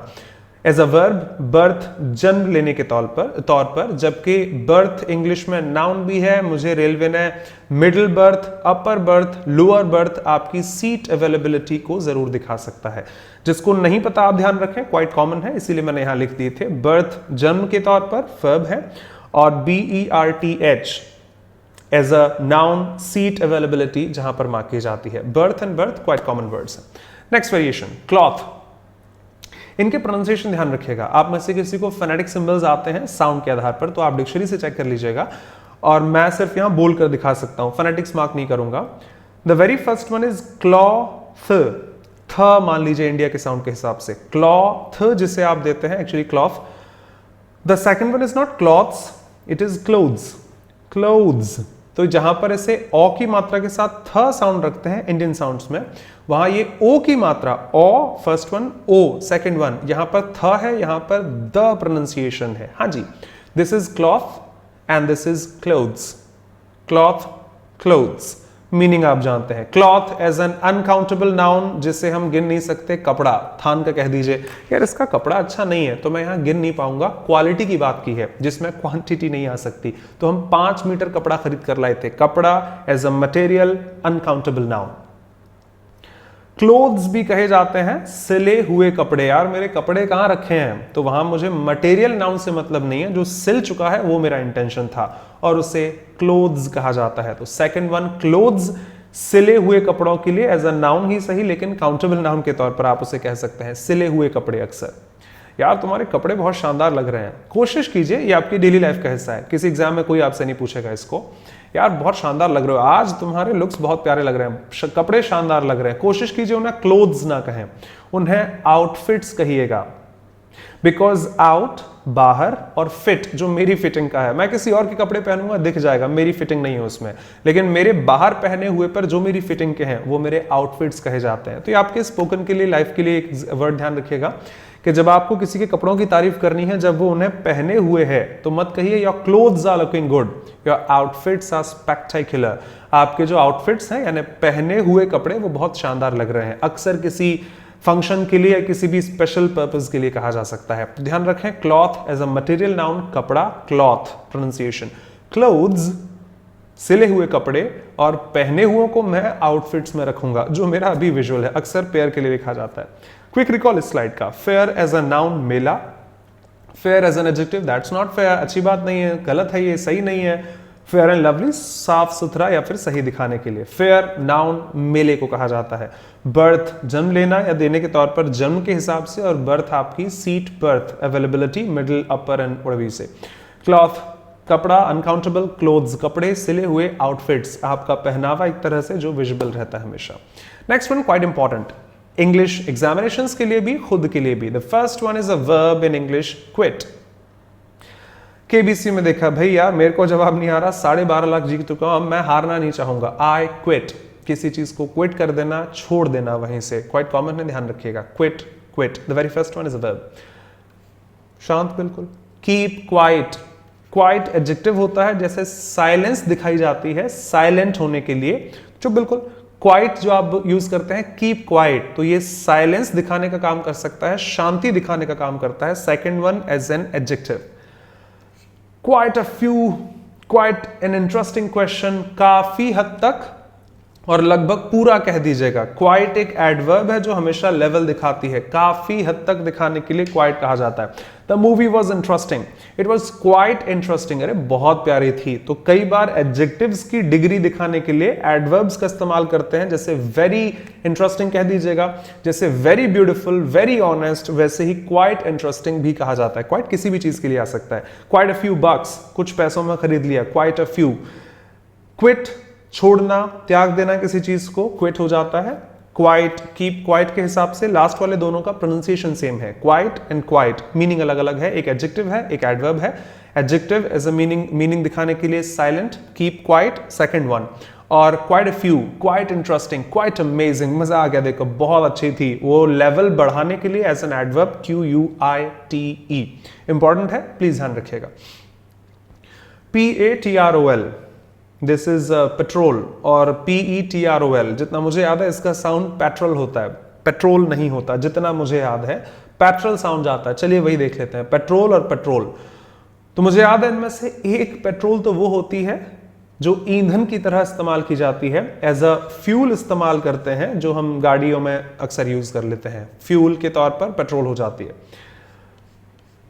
एज अ वर्ब बर्थ जन्म लेने के तौर पर, जबकि बर्थ इंग्लिश में नाउन भी है। मुझे रेलवे ने middle birth, upper berth, lower berth आपकी सीट अवेलेबिलिटी को जरूर दिखा सकता है। जिसको नहीं पता आप ध्यान रखें, क्वाइट कॉमन है इसीलिए मैंने यहां लिख दिए थे। बर्थ जन्म के तौर पर वर्ब है, और BERTH as a noun seat availability जहां पर मार्क की जाती है। Berth and birth quite common words हैं। नेक्स्ट वेरिएशन क्लॉथ, इनके प्रोनाउंसिएशन ध्यान रखिएगा। आप में से किसी को फोनेटिक सिंबल्स आते हैं साउंड के आधार पर तो आप डिक्शनरी से चेक कर लीजिएगा, और मैं सिर्फ यहां बोल कर दिखा सकता हूं, फोनेटिक्स मार्क नहीं करूंगा। The very first one is cloth, थ मान लीजिए इंडिया के साउंड के हिसाब से, क्लॉथ जिसे आप देते हैं actually cloth. The second one is not clothes, it is clothes, clothes. तो जहां पर इसे ओ की मात्रा के साथ थ साउंड रखते हैं इंडियन साउंड्स में, वहां ये ओ की मात्रा, ओ फर्स्ट वन, ओ सेकंड वन, यहां पर थ है, यहां पर द प्रोनाउंसिएशन है। हाँ जी, this is cloth and this is clothes, cloth clothes. Meaning आप जानते हैं, cloth as an uncountable noun जिसे हम गिन नहीं सकते, कपड़ा, थान का कह दीजिए, यार इसका कपड़ा अच्छा नहीं है तो मैं यहां गिन नहीं पाऊंगा, क्वालिटी की बात की है जिसमें क्वांटिटी नहीं आ सकती, तो हम 5 मीटर कपड़ा खरीद कर लाए थे, कपड़ा as a material uncountable noun. Clothes भी कहे जाते हैं सिले हुए कपड़े, यार मेरे कपड़े कहां रखे हैं, तो वहां मुझे मटेरियल नाउन से मतलब नहीं है, जो सिल चुका है वो मेरा इंटेंशन था, और उसे क्लोथ्स कहा जाता है। तो सेकंड वन क्लोथ्स, सिले हुए कपड़ों के लिए एज अ नाउन ही सही, लेकिन काउंटेबल नाउन के तौर पर आप उसे कह सकते हैं सिले हुए कपड़े। अक्सर यार तुम्हारे कपड़े बहुत शानदार लग रहे हैं, कोशिश कीजिए, ये आपकी डेली लाइफ का हिस्सा है, किसी एग्जाम में कोई आपसे नहीं पूछेगा इसको, यार बहुत शानदार लग रहे हो आज, तुम्हारे लुक्स बहुत प्यारे लग रहे हैं, कपड़े शानदार लग रहे हैं। कोशिश कीजिए उन्हें क्लोथ्स ना कहें, उन्हें आउटफिट्स कहिएगा, बिकॉज आउट बाहर और फिट जो मेरी फिटिंग का है, मैं किसी और के कपड़े पहनूंगा दिख जाएगा मेरी फिटिंग नहीं है उसमें, लेकिन मेरे बाहर पहने हुए पर जो मेरी फिटिंग के हैं वो मेरे आउटफिट्स कहे जाते हैं। तो ये आपके स्पोकन के लिए, लाइफ के लिए एक वर्ड ध्यान रखिएगा कि जब आपको किसी के कपड़ों की तारीफ करनी है, जब वो उन्हें पहने हुए है, तो मत कहिए your clothes are looking good, your outfits are spectacular, आपके जो आउटफिट्स हैं यानी पहने हुए कपड़े वो बहुत शानदार लग रहे हैं, अक्सर किसी फंक्शन के लिए या किसी भी स्पेशल पर्पस के लिए कहा जा सकता है। ध्यान रखें, cloth as a material noun, कपड़ा, क्लॉथ प्रोनाउंसिएशन, क्लोथ्स सिले हुए कपड़े, और पहने हुए को मैं आउटफिट्स में रखूंगा, जो मेरा अभी विजुअल है, अक्सर पेयर के लिए लिखा जाता है। क्विक रिकॉल इस स्लाइड का, फेयर एज अ नाउन मेला, fair as an adjective that's not fair, अच्छी बात नहीं है, गलत है, ये सही नहीं है। फेयर एंड लवली साफ सुथरा या फिर सही दिखाने के लिए, फेयर नाउन मेले को कहा जाता है। बर्थ जन्म लेना या देने के तौर पर जन्म के हिसाब से, और बर्थ आपकी seat berth availability middle upper and वड़वी से। क्लॉथ कपड़ा अनकाउंटेबल, क्लोथ्स कपड़े, सिले हुए आउटफिट्स आपका पहनावा एक तरह से जो विजिबल रहता है हमेशा। Next one quite important, English examinations के लिए भी, खुद के लिए भी। The first one is a verb in English, quit. KBC में देखा, भाई यार मेरे को जवाब नहीं आ रहा, 12.5 लाख जीत चुका हूं, अब मैं हारना नहीं चाहूंगा, आई क्विट, किसी चीज को क्विट कर देना, छोड़ देना वहीं से, क्वाइट कॉमन है, ध्यान रखिएगा, quit quit. The very first one is a verb, शांत बिल्कुल। कीप क्वाइट, क्वाइट एडजेक्टिव होता है, जैसे साइलेंस दिखाई जाती है साइलेंट होने के लिए, जो बिल्कुल क्वाइट जो आप यूज करते हैं, कीप क्वाइट, तो ये साइलेंस दिखाने का काम कर सकता है, शांति दिखाने का काम करता है। Second one as an adjective. Quite a few, quite an interesting question, काफी हद तक और लगभग पूरा कह दीजिएगा। क्वाइट एक एडवर्ब है जो हमेशा लेवल दिखाती है, काफी हद तक दिखाने के लिए क्वाइट कहा जाता है। The movie was interesting, it was quite interesting, अरे बहुत प्यारी थी। तो कई बार एडजेक्टिव्स की डिग्री दिखाने के लिए एडवर्ब्स का इस्तेमाल करते हैं, जैसे वेरी इंटरेस्टिंग कह दीजिएगा, जैसे वेरी ब्यूटीफुल, वेरी ऑनेस्ट, वैसे ही क्वाइट इंटरेस्टिंग भी कहा जाता है। क्वाइट किसी भी चीज के लिए आ सकता है। क्वाइट अ फ्यू बक्स, कुछ पैसों में खरीद लिया, क्वाइट अ फ्यू। क्विट, छोड़ना, त्याग देना किसी चीज को, क्विट हो जाता है। क्वाइट, कीप क्वाइट के हिसाब से लास्ट वाले दोनों का प्रोनाउंसिएशन सेम है। क्वाइट एंड क्वाइट मीनिंग अलग अलग है, एक एडजेक्टिव है, एक एडवर्ब है। एडजेक्टिव एज अ मीनिंग दिखाने के लिए silent, keep quiet second one, और quite a few, quite interesting, quite amazing, मजा आ गया देखो, बहुत अच्छी थी, वो लेवल बढ़ाने के लिए as an adverb QUITE important है, प्लीज ध्यान रखिएगा। PATROL, दिस इज पेट्रोल, और PETROL, जितना मुझे याद है इसका साउंड पेट्रोल होता है, पेट्रोल नहीं होता, जितना मुझे याद है पेट्रोल साउंड जाता है। चलिए वही देख लेते हैं, पेट्रोल और पेट्रोल। तो मुझे याद है इनमें से एक पेट्रोल तो वो होती है जो ईंधन की तरह इस्तेमाल की जाती है, एज अ फ्यूल इस्तेमाल करते हैं, जो हम गाड़ियों में अक्सर यूज कर लेते हैं, फ्यूल के तौर पर पेट्रोल हो जाती है।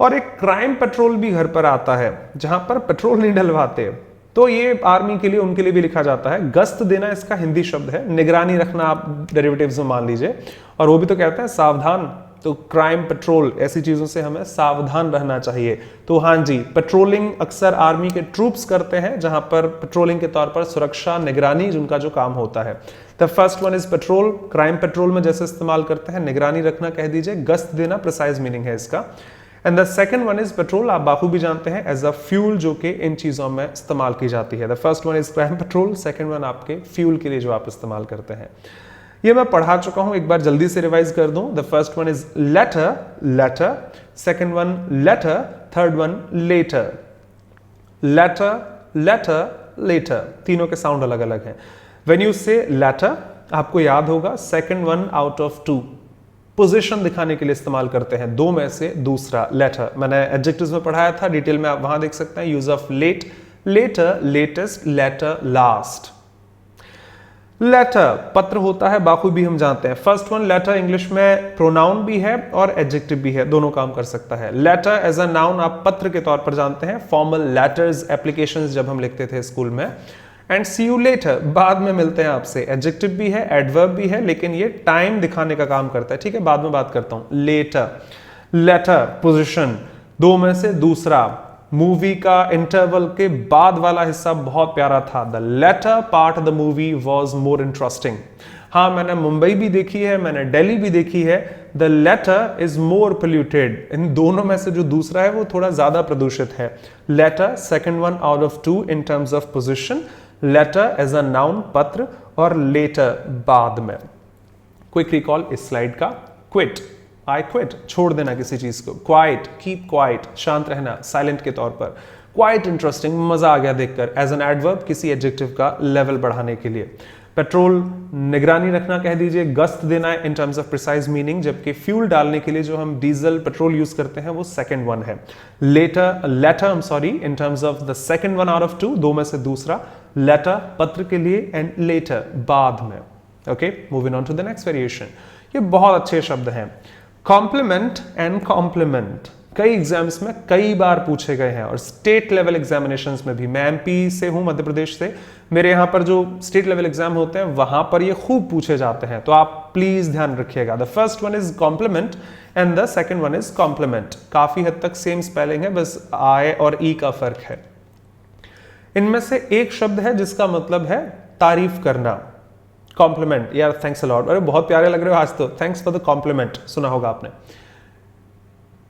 और एक क्राइम पेट्रोल भी घर पर आता है, जहां पर पेट्रोल नहीं डलवाते, तो ये आर्मी के लिए, उनके लिए भी लिखा जाता है। गश्त देना इसका हिंदी शब्द है, निगरानी रखना आप डेरिवेटिव्स में मान लीजिए, और वो भी तो कहते हैं सावधान। तो क्राइम पेट्रोल, ऐसी चीजों से हमें सावधान रहना चाहिए। तो हाँ जी, पेट्रोलिंग अक्सर आर्मी के ट्रूप्स करते हैं, जहां पर पेट्रोलिंग के तौर पर सुरक्षा, निगरानी, जिनका जो काम होता है। The first one is petrol, crime petrol में जैसे इस्तेमाल करते हैं, निगरानी रखना कह दीजिए, गश्त देना प्रिसाइज मीनिंग है इसका। And the second one is petrol, आप बाखूबी जानते हैं, एज अ फ्यूल, जो कि इन चीजों में इस्तेमाल की जाती है। The first one is crime petrol, second one आपके फ्यूल के लिए जो आप इस्तेमाल करते हैं। ये मैं पढ़ा चुका हूं, एक बार जल्दी से रिवाइज कर दूं। The first one is later, later, second one latter, third one letter. Letter, letter, letter, तीनों के साउंड अलग अलग हैं। व्हेन यू से लेटर, आपको याद होगा second one out of two, position दिखाने के लिए इस्तेमाल करते हैं, दो में से दूसरा, लेटर। मैंने एडजेक्टिव्स में पढ़ाया था, डिटेल में आप वहां देख सकते हैं। Use of late, later, latest, latter, last. Letter पत्र होता है, बाखूबी हम जानते हैं। फर्स्ट वन लेटर इंग्लिश में प्रोनाउन भी है और एडजेक्टिव भी है, दोनों काम कर सकता है। लेटर एज अ नाउन आप पत्र के तौर पर जानते हैं, फॉर्मल लेटर्स, एप्लीकेशंस जब हम लिखते थे स्कूल में। एंड सी यू लेटर, बाद में मिलते हैं आपसे, एडजेक्टिव भी है, एडवर्ब भी है, लेकिन ये टाइम दिखाने का काम करता है। ठीक है, बाद में बात करता हूं। लेटर, लेटर, पोजीशन, दो में से दूसरा। मूवी का इंटरवल के बाद वाला हिस्सा बहुत प्यारा था। The latter part of the movie was more interesting. हाँ, मैंने मुंबई भी देखी है, मैंने दिल्ली भी देखी है। The latter is more polluted, इन दोनों में से जो दूसरा है वो थोड़ा ज्यादा प्रदूषित है। Latter second one out of two in terms of position. Latter as a noun पत्र, और लेटर बाद में। क्विक रिकॉल इस स्लाइड का। क्विट, आई क्विट, छोड़ देना किसी चीज को। क्वाइट, कीप क्वाइट, शांत रहना, साइलेंट के तौर पर। क्वाइट इंटरेस्टिंग, मजा आ गया देखकर, एज एन एडवर्ब किसी एडजेक्टिव का लेवल बढ़ाने के लिए। पेट्रोल, निगरानी रखना कह दीजिए, गश्त देना इन टर्म्स ऑफ प्रिसाइज मीनिंग, जबकि फ्यूल डालने के लिए जो हम डीजल पेट्रोल यूज करते हैं वो सेकंड वन है। Latter, latter I am sorry, in terms of the second one out of two, दो में से दूसरा। लेटर पत्र के लिए, एंड लेटर बाद में। Okay, moving on to the next variation. ये बहुत अच्छे शब्द हैं, कॉम्प्लीमेंट एंड कॉम्प्लीमेंट। कई एग्जाम्स में कई बार पूछे गए हैं, और स्टेट लेवल एग्जामिनेशंस में भी। मैं एमपी से हूं, मध्य प्रदेश से, मेरे यहां पर जो स्टेट लेवल एग्जाम होते हैं वहां पर ये खूब पूछे जाते हैं, तो आप प्लीज ध्यान रखिएगा। The first one is complement and the second one is compliment. काफी हद तक सेम स्पेलिंग है, बस आई और ई का फर्क है। इनमें से एक शब्द है जिसका मतलब है तारीफ करना, कॉम्प्लीमेंट। यार थैंक्स अ लॉट, अरे बहुत प्यारे लग रहे हो आज तो, थैंक्स फॉर द कॉम्प्लीमेंट, सुना होगा आपने।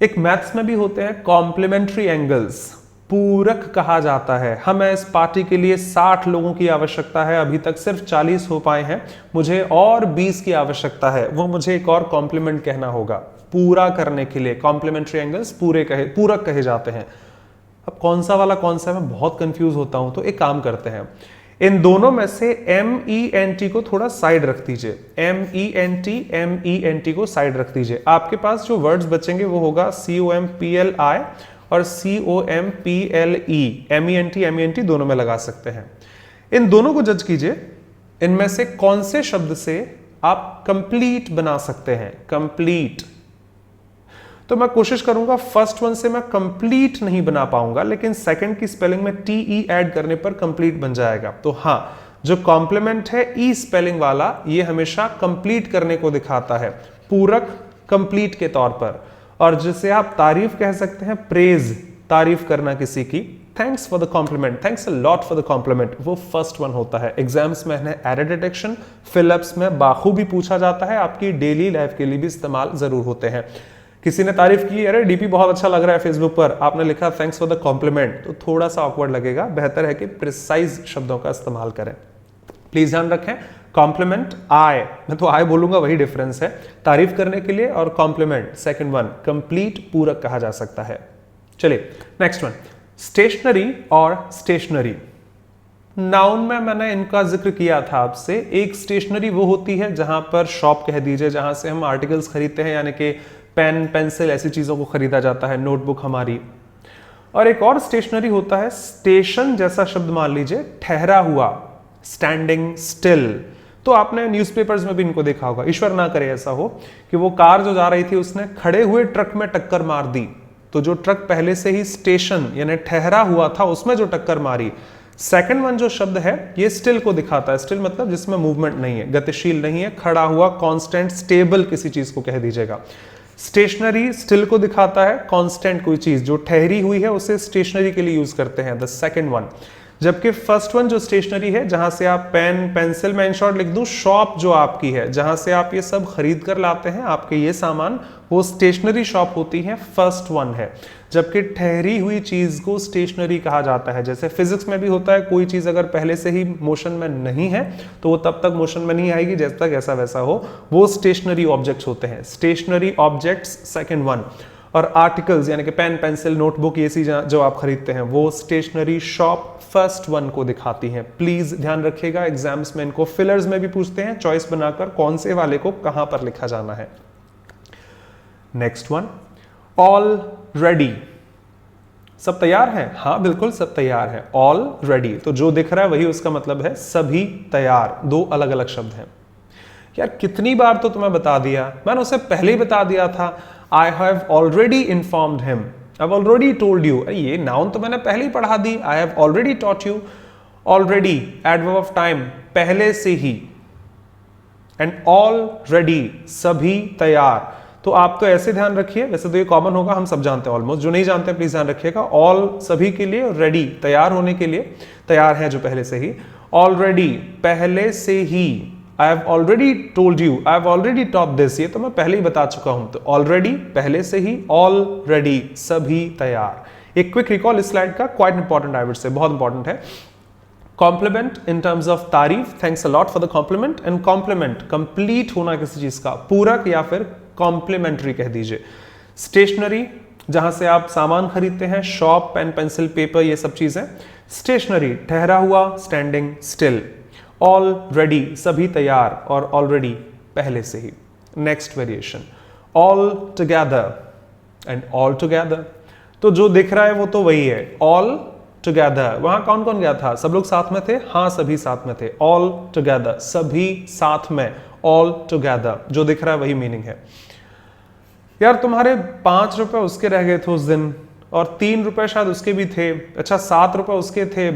एक मैथ्स में भी होते हैं कॉम्प्लीमेंट्री एंगल्स, पूरक कहा जाता है। हमें इस पार्टी के लिए 60 लोगों की आवश्यकता है, अभी तक सिर्फ 40 हो पाए हैं, मुझे और 20 की आवश्यकता है, वो मुझे एक और कॉम्प्लीमेंट कहना होगा। पूरा करने के लिए कॉम्प्लीमेंट्री एंगल्स पूरक कहे जाते हैं। अब कौन सा वाला कौन सा, मैं बहुत कंफ्यूज होता हूं, तो एक काम करते हैं, इन दोनों में से MENT को थोड़ा साइड रख दीजिए। MENT को साइड रख दीजिए। आपके पास जो वर्ड्स बचेंगे वो होगा COMPLI और COMPLE। MENT दोनों में लगा सकते हैं। इन दोनों को जज कीजिए, इनमें से कौन से शब्द से आप कंप्लीट बना सकते हैं? कंप्लीट। तो मैं कोशिश करूंगा फर्स्ट वन से मैं कंप्लीट नहीं बना पाऊंगा, लेकिन सेकंड की स्पेलिंग में टी ऐड करने पर कंप्लीट बन जाएगा। तो हां, जो कॉम्प्लीमेंट है ई स्पेलिंग वाला, ये हमेशा कंप्लीट करने को दिखाता है, पूरक कंप्लीट के तौर पर। और जिसे आप तारीफ कह सकते हैं, प्रेज, तारीफ करना किसी की, thanks for the compliment, thanks a lot for the compliment, वो फर्स्ट वन होता है। एग्जाम्स में है एरर डिटेक्शन, फिलअप्स में बाखूबी पूछा जाता है, आपकी डेली लाइफ के लिए भी इस्तेमाल जरूर होते हैं। किसी ने तारीफ की, अरे डीपी बहुत अच्छा लग रहा है फेसबुक पर, आपने लिखा थैंक्स फॉर द कॉम्प्लीमेंट, तो थोड़ा सा ऑकवर्ड लगेगा। बेहतर है कि प्रिसाइज शब्दों का इस्तेमाल करें। प्लीज ध्यान रखें, कॉम्प्लीमेंट आई, मैं तो आई बोलूंगा, वही डिफरेंस है। तारीफ करने के लिए और कॉम्प्लीमेंट सेकंड वन, कंप्लीट, पूरक कहा जा सकता है। चलिए नेक्स्ट वन, स्टेशनरी और स्टेशनरी। नाउन में मैंने इनका जिक्र किया था आपसे। एक स्टेशनरी वो होती है जहां पर शॉप कह दीजिए, जहां से हम आर्टिकल्स खरीदते हैं, यानी कि पेन, पेंसिल, ऐसी चीजों को खरीदा जाता है, नोटबुक हमारी। और एक और स्टेशनरी होता है स्टेशन जैसा शब्द, मान लीजिए ठहरा हुआ, स्टैंडिंग स्टिल। तो आपने न्यूज़पेपर्स में भी इनको देखा होगा। ईश्वर ना करे ऐसा हो कि वो कार जो जा रही थी उसने खड़े हुए ट्रक में टक्कर मार दी, तो जो ट्रक पहले से ही स्टेशन यानी ठहरा हुआ था उसमें जो टक्कर मारी। सेकंड वन जो शब्द है ये स्टिल को दिखाता है। स्टिल मतलब जिसमें मूवमेंट नहीं है, गतिशील नहीं है, खड़ा हुआ, कांस्टेंट, स्टेबल किसी चीज को कह दीजिएगा। स्टेशनरी स्टिल को दिखाता है, कांस्टेंट कोई चीज जो ठहरी हुई है उसे स्टेशनरी के लिए यूज करते हैं, द सेकंड वन। जबकि फर्स्ट वन जो स्टेशनरी है, जहां से आप पेन, पेंसिल, मैं इन शॉर्ट लिख दूं शॉप जो आपकी है, जहां से आप ये सब खरीद कर लाते हैं आपके ये सामान, वो स्टेशनरी शॉप होती है, फर्स्ट वन है। जबकि ठहरी हुई चीज को स्टेशनरी कहा जाता है। जैसे फिजिक्स में भी होता है, कोई चीज अगर पहले से ही मोशन में नहीं है तो वो तब तक मोशन में नहीं आएगी जब तक ऐसा वैसा हो, वो स्टेशनरी ऑब्जेक्ट्स होते हैं। Stationary objects second one. और आर्टिकल्स यानी कि पेन, पेंसिल, नोटबुक, ये चीज जो आप खरीदते हैं वो स्टेशनरी शॉप फर्स्ट वन को दिखाती हैं। प्लीज ध्यान रखिएगा, एग्जाम्स में इनको फिलर्स में भी पूछते हैं, चॉइस बनाकर कौन से वाले को कहां पर लिखा जाना है। Next one, all ready. सब तैयार है? हाँ बिल्कुल सब तैयार है, ऑल रेडी। तो जो दिख रहा है वही उसका मतलब है सभी तैयार। दो अलग अलग शब्द हैं। यार कितनी बार तो तुम्हें बता दिया, मैंने उसे पहले ही बता दिया था। I have already informed him, I have already told you. ये नाउन तो मैंने पहले ही पढ़ा दी, I have already taught you. Already adverb of time, पहले से ही। एंड ऑलरेडी, सभी तैयार। तो आप तो ऐसे ध्यान रखिए, वैसे तो ये कॉमन होगा, हम सब जानते हैं ऑलमोस्ट, जो नहीं जानते प्लीज ध्यान रखिएगा। ऑल सभी के लिए, रेडी तैयार होने के लिए, तैयार है जो पहले से ही। ऑलरेडी पहले से ही, I have already told you, I have already taught this, ये तो मैं पहले ही बता चुका हूं। तो ऑलरेडी पहले से ही, ऑलरेडी सभी तैयार। एक क्विक रिकॉल इस स्लाइड का, quite important I would say, बहुत इंपॉर्टेंट है। कॉम्प्लीमेंट इन टर्म्स ऑफ तारीफ, thanks a lot for the compliment. And complement complete होना किसी चीज का, पूरक या फिर कॉम्प्लीमेंट्री कह दीजिए। स्टेशनरी जहां से आप सामान खरीदते हैं, शॉप, पेन, पेंसिल, पेपर, ये सब चीजें। स्टेशनरी ठहरा हुआ, स्टैंडिंग स्टिल। ऑलरेडी सभी तैयार, और ऑलरेडी पहले से ही। Next variation, all together and all together. तो जो दिख रहा है वो तो वही है, ऑल टुगेदर। वहां कौन कौन गया था? सब लोग साथ में थे? हाँ सभी साथ में थे। ऑल टुगेदर सभी साथ में, ऑल टुगेदर, जो दिख रहा है वही मीनिंग है। यार तुम्हारे 5 रुपए उसके रह गए थे उस दिन, और 3 रुपए शायद उसके भी थे, अच्छा 7 रुपए उसके थे।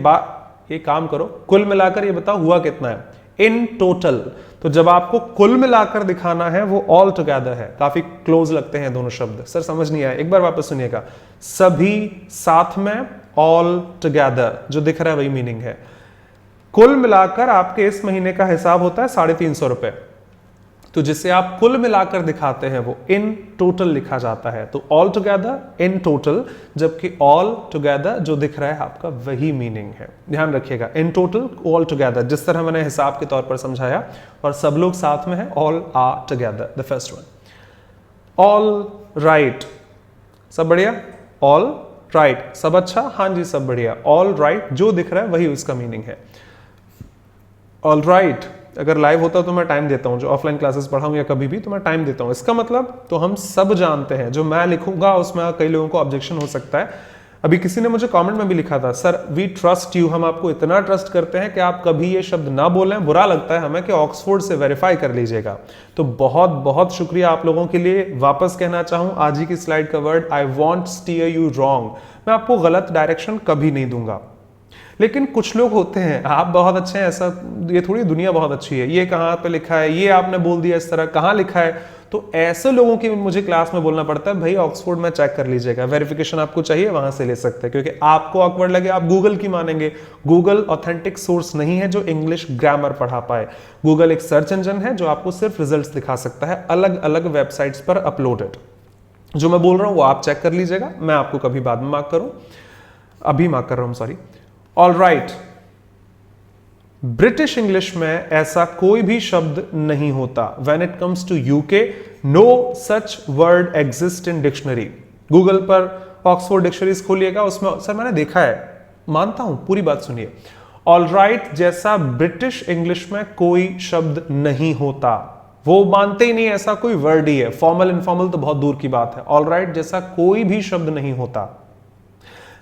ये काम करो, कुल मिलाकर ये बताओ हुआ कितना है इन टोटल। तो जब आपको कुल मिलाकर दिखाना है वो ऑल टुगेदर है। काफी क्लोज लगते हैं दोनों शब्द। सर समझ नहीं आया, एक बार वापस सुनिएगा। सभी साथ में, ऑल टुगेदर, जो दिख रहा है वही मीनिंग है। कुल मिलाकर आपके इस महीने का हिसाब होता है 350 रुपए, तो जिसे आप कुल मिलाकर दिखाते हैं वो इन टोटल लिखा जाता है। तो ऑल टुगेदर, इन टोटल, जबकि ऑल टुगेदर जो दिख रहा है आपका वही मीनिंग है। ध्यान रखिएगा, इन टोटल, ऑल टुगेदर, जिस तरह मैंने हिसाब के तौर पर समझाया, और सब लोग साथ में है, all are together, the first one. All right, सब बढ़िया? ऑल राइट, सब अच्छा? हाँ जी सब बढ़िया। ऑल राइट, जो दिख रहा है वही उसका मीनिंग है। ऑल राइट अगर लाइव होता तो मैं टाइम देता हूं, जो ऑफलाइन क्लासेस पढ़ाऊं या कभी भी, तो मैं टाइम देता हूं। इसका मतलब तो हम सब जानते हैं, जो मैं लिखूंगा उसमें कई लोगों को ऑब्जेक्शन हो सकता है, अभी किसी ने मुझे कमेंट में भी लिखा था, सर वी ट्रस्ट यू, हम आपको इतना ट्रस्ट करते हैं कि आप कभी ये शब्द ना बोलें, बुरा लगता है हमें कि ऑक्सफोर्ड से वेरीफाई कर लीजिएगा। तो बहुत बहुत शुक्रिया आप लोगों के लिए। वापस कहना चाहूं आज ही की स्लाइड का word, I won't steer you wrong. मैं आपको गलत डायरेक्शन कभी नहीं दूंगा। लेकिन कुछ लोग होते हैं, आप बहुत अच्छे हैं ऐसा, ये थोड़ी दुनिया बहुत अच्छी है, ये कहाँ पे लिखा है, ये आपने बोल दिया इस तरह, कहाँ लिखा है। तो ऐसे लोगों की मुझे क्लास में बोलना पड़ता है, भाई ऑक्सफोर्ड में चेक कर लीजिएगा, वेरिफिकेशन आपको चाहिए वहां से ले सकते हैं, क्योंकि आपको ऑकवर्ड लगे आप गूगल की मानेंगे। गूगल ऑथेंटिक सोर्स नहीं है जो इंग्लिश ग्रामर पढ़ा पाए। गूगल एक सर्च इंजन है जो आपको सिर्फ रिजल्ट्स दिखा सकता है अलग अलग वेबसाइट्स पर अपलोडेड। जो मैं बोल रहा हूं वो आप चेक कर लीजिएगा, मैं आपको कभी बाद में मार्क करूं, अभी मार्क कर रहा हूं, sorry. All right, British English में ऐसा कोई भी शब्द नहीं होता। When it comes to UK, no such word exist in dictionary. Google पर ऑक्सफोर्ड डिक्शनरीज खोलिएगा, उसमें सर मैंने देखा है, मानता हूं, पूरी बात सुनिए। ऑल राइट जैसा ब्रिटिश इंग्लिश में कोई शब्द नहीं होता, वो मानते ही नहीं ऐसा कोई वर्ड ही है। फॉर्मल इनफॉर्मल तो बहुत दूर की बात है, ऑल राइट जैसा कोई भी शब्द नहीं होता।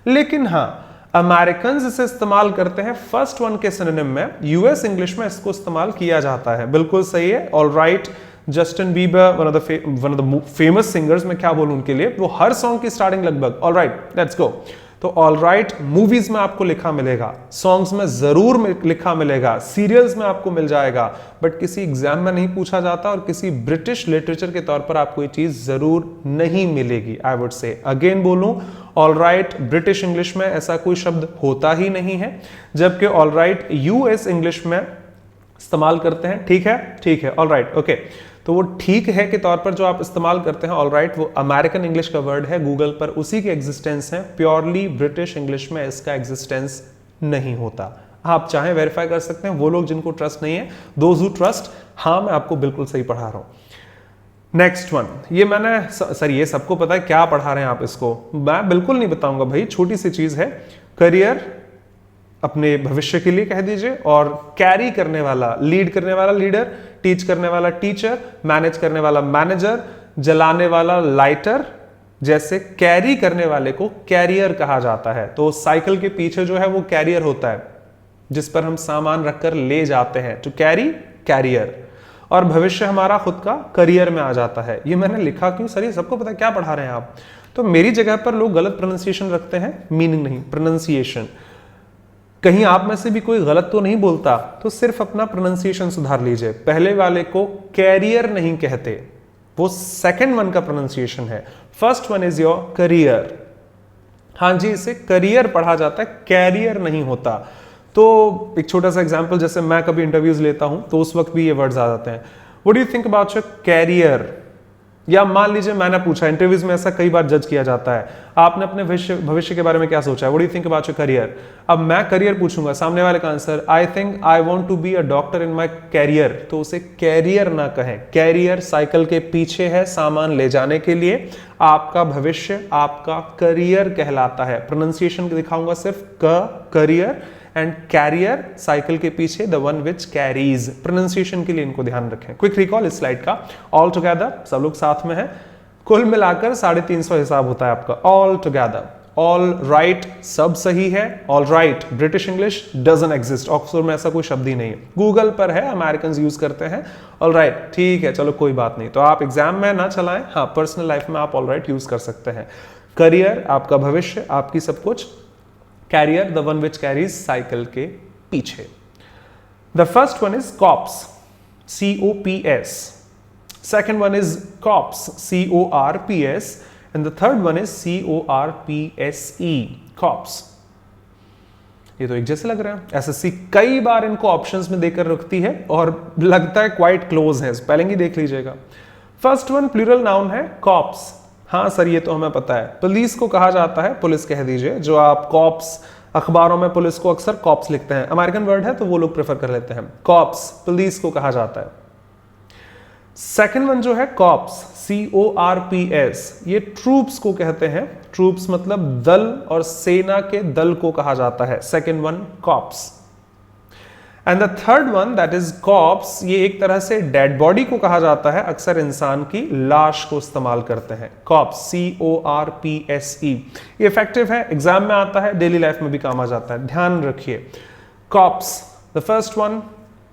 लेकिन हां, अमेरिकन इसे इस्तेमाल करते हैं फर्स्ट वन के सिनोनिम में। यूएस इंग्लिश में इसको इस्तेमाल किया जाता है, बिल्कुल सही है। All right, Justin Bieber one of the famous singers, मैं क्या बोलूं उनके लिए, वो हर सॉन्ग की स्टार्टिंग लगभग ऑल राइट लेट्स गो। तो ऑल राइट मूवीज में आपको लिखा मिलेगा, सॉन्ग्स में जरूर लिखा मिलेगा, सीरियल्स में आपको मिल जाएगा, बट किसी एग्जाम में नहीं पूछा जाता और किसी ब्रिटिश लिटरेचर के तौर पर आपको ये चीज जरूर नहीं मिलेगी। आई वुड से अगेन बोलूं, ऑल राइट ब्रिटिश इंग्लिश में ऐसा कोई शब्द होता ही नहीं है, जबकि ऑल राइट यूएस इंग्लिश में इस्तेमाल करते हैं। ठीक है, ठीक है, ऑल राइट, ओके। तो वो ठीक है के तौर पर जो आप इस्तेमाल करते हैं ऑल राइट, वो अमेरिकन इंग्लिश का वर्ड है, गूगल पर उसी की एग्जिस्टेंस है। प्योरली ब्रिटिश इंग्लिश में इसका एग्जिस्टेंस नहीं होता। आप चाहें वेरीफाई कर सकते हैं, वो लोग जिनको ट्रस्ट नहीं है, दोज हु ट्रस्ट, हाँ मैं आपको बिल्कुल सही पढ़ा रहा हूं। नेक्स्ट वन, ये मैंने सर ये सबको पता है, क्या पढ़ा रहे हैं आप इसको, मैं बिल्कुल नहीं बताऊंगा भाई, छोटी सी चीज है। करियर अपने भविष्य के लिए कह दीजिए, और कैरी करने वाला, लीड करने वाला लीडर, टीच करने वाला टीचर, मैनेज करने वाला मैनेजर, जलाने वाला लाइटर, जैसे कैरी करने वाले को कैरियर कहा जाता है। तो साइकिल के पीछे जो है वो कैरियर होता है जिस पर हम सामान रखकर ले जाते हैं, टू कैरी, कैरियर। और भविष्य हमारा खुद का करियर में आ जाता है। ये मैंने लिखा क्यों सर, ये सबको पता है, क्या पढ़ा रहे हैं आप। तो मेरी जगह पर लोग गलत प्रोनाउंसिएशन रखते हैं, मीनिंग नहीं, प्रोनाउंसिएशन। कहीं आप में से भी कोई गलत तो नहीं बोलता, तो सिर्फ अपना प्रोनाउंसिएशन सुधार लीजिए। पहले वाले को कैरियर नहीं कहते, वो सेकंड वन का प्रोनाउंसिएशन है। First one is your career. हाँ जी, इसे करियर पढ़ा जाता है, कैरियर नहीं होता। तो एक छोटा सा एग्जांपल, जैसे मैं कभी इंटरव्यूज लेता हूं तो उस वक्त भी ये वर्ड्स आ जाते हैं, what do you think about your career. या मान लीजिए मैंने पूछा, इंटरव्यूज में ऐसा कई बार जज किया जाता है, आपने अपने भविष्य के बारे में क्या सोचा है, what do you think about your career. अब मैं करियर पूछूंगा, सामने वाले का answer I think I want to be a doctor in my career, तो उसे कैरियर ना कहें। कैरियर साइकिल के पीछे है, सामान ले जाने के लिए। आपका भविष्य आपका करियर कहलाता है। प्रोनाउंसिएशन दिखाऊंगा सिर्फ करियर, एंड कैरियर साइकिल के पीछे the one which carries. Pronunciation के लिए इनको ध्यान रखें। क्विक रिकॉल इस स्लाइड का, ऑल टुगेदर, सब लोग साथ में हैं, कुल मिलाकर 350 हिसाब होता है आपका। ऑल टुगेदर, ऑल राइट सब सही है। All right British English doesn't exist, Oxford में ऐसा कोई शब्द ही नहीं है, गूगल पर है, अमेरिकन यूज करते हैं। ऑल राइट ठीक है, चलो कोई बात नहीं, तो आप एग्जाम में ना चलाएं, हाँ पर्सनल लाइफ में आप ऑल राइट यूज कर सकते हैं। करियर आपका भविष्य, आपकी सब कुछ। Carrier the one which carries cycle के पीछे। The first one is cops, COPS. Second one is COPS, CORPS, and the third one is CORPSE, COPS. ये तो एक जैसे लग रहा है। SSC कई बार इनको ऑप्शंस में देकर रखती है और लगता है क्वाइट क्लोज है, स्पेलिंग ही देख लीजिएगा। फर्स्ट वन प्लूरल नाउन है कॉप्स। हाँ सर ये तो हमें पता है, पुलिस को कहा जाता है, पुलिस कह दीजिए, जो आप कॉप्स, अखबारों में पुलिस को अक्सर कॉप्स लिखते हैं, अमेरिकन वर्ड है तो वो लोग प्रेफर कर लेते हैं। कॉप्स पुलिस को कहा जाता है। सेकंड वन जो है कॉप्स, CORPS, ये ट्रूप्स को कहते हैं। ट्रूप्स मतलब दल, और सेना के दल को कहा जाता है। Second one corps. And the third one that is corpse, ये एक तरह से डेड बॉडी को कहा जाता है, अक्सर इंसान की लाश को इस्तेमाल करते हैं। कॉप्स, CORPSE, ये इफेक्टिव है, एग्जाम में आता है, डेली लाइफ में भी काम आ जाता है, ध्यान रखिए। Cops, the first one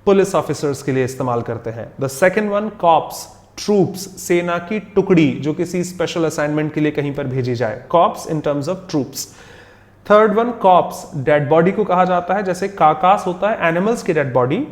police officers के लिए इस्तेमाल करते हैं। The second one corps, troops, सेना की टुकड़ी जो किसी स्पेशल असाइनमेंट के लिए कहीं पर भेजी जाए, corps in terms of troops. Third one corpse, dead body को कहा जाता है, जैसे काकास होता है एनिमल्स की डेड बॉडी,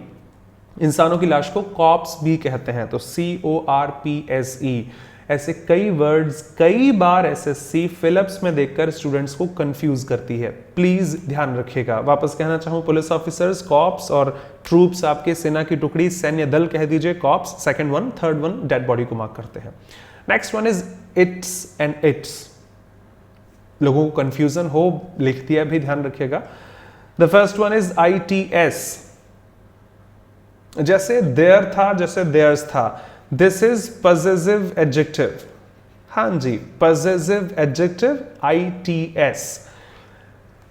इंसानों की लाश को कॉप्स भी कहते हैं, तो CORPSE। ऐसे कई वर्ड्स कई बार SSC फिलिप्स में देखकर स्टूडेंट्स को कंफ्यूज करती है, प्लीज ध्यान रखिएगा। वापस कहना चाहूं, पुलिस ऑफिसर्स कॉप्स और ट्रूप्स आपके सेना की टुकड़ी, सैन्य दल कह दीजिए, corps second one, third one dead body को मार्क करते हैं। Next one is its and it's, लोगों को कंफ्यूजन हो, लिख दिया भी, ध्यान रखिएगा। The first one is ITS, जैसे देयर था, जैसे देयर्स था, दिस इज पजेसिव एडजेक्टिव, हाँ जी, पजेसिव एडजेक्टिव ITS।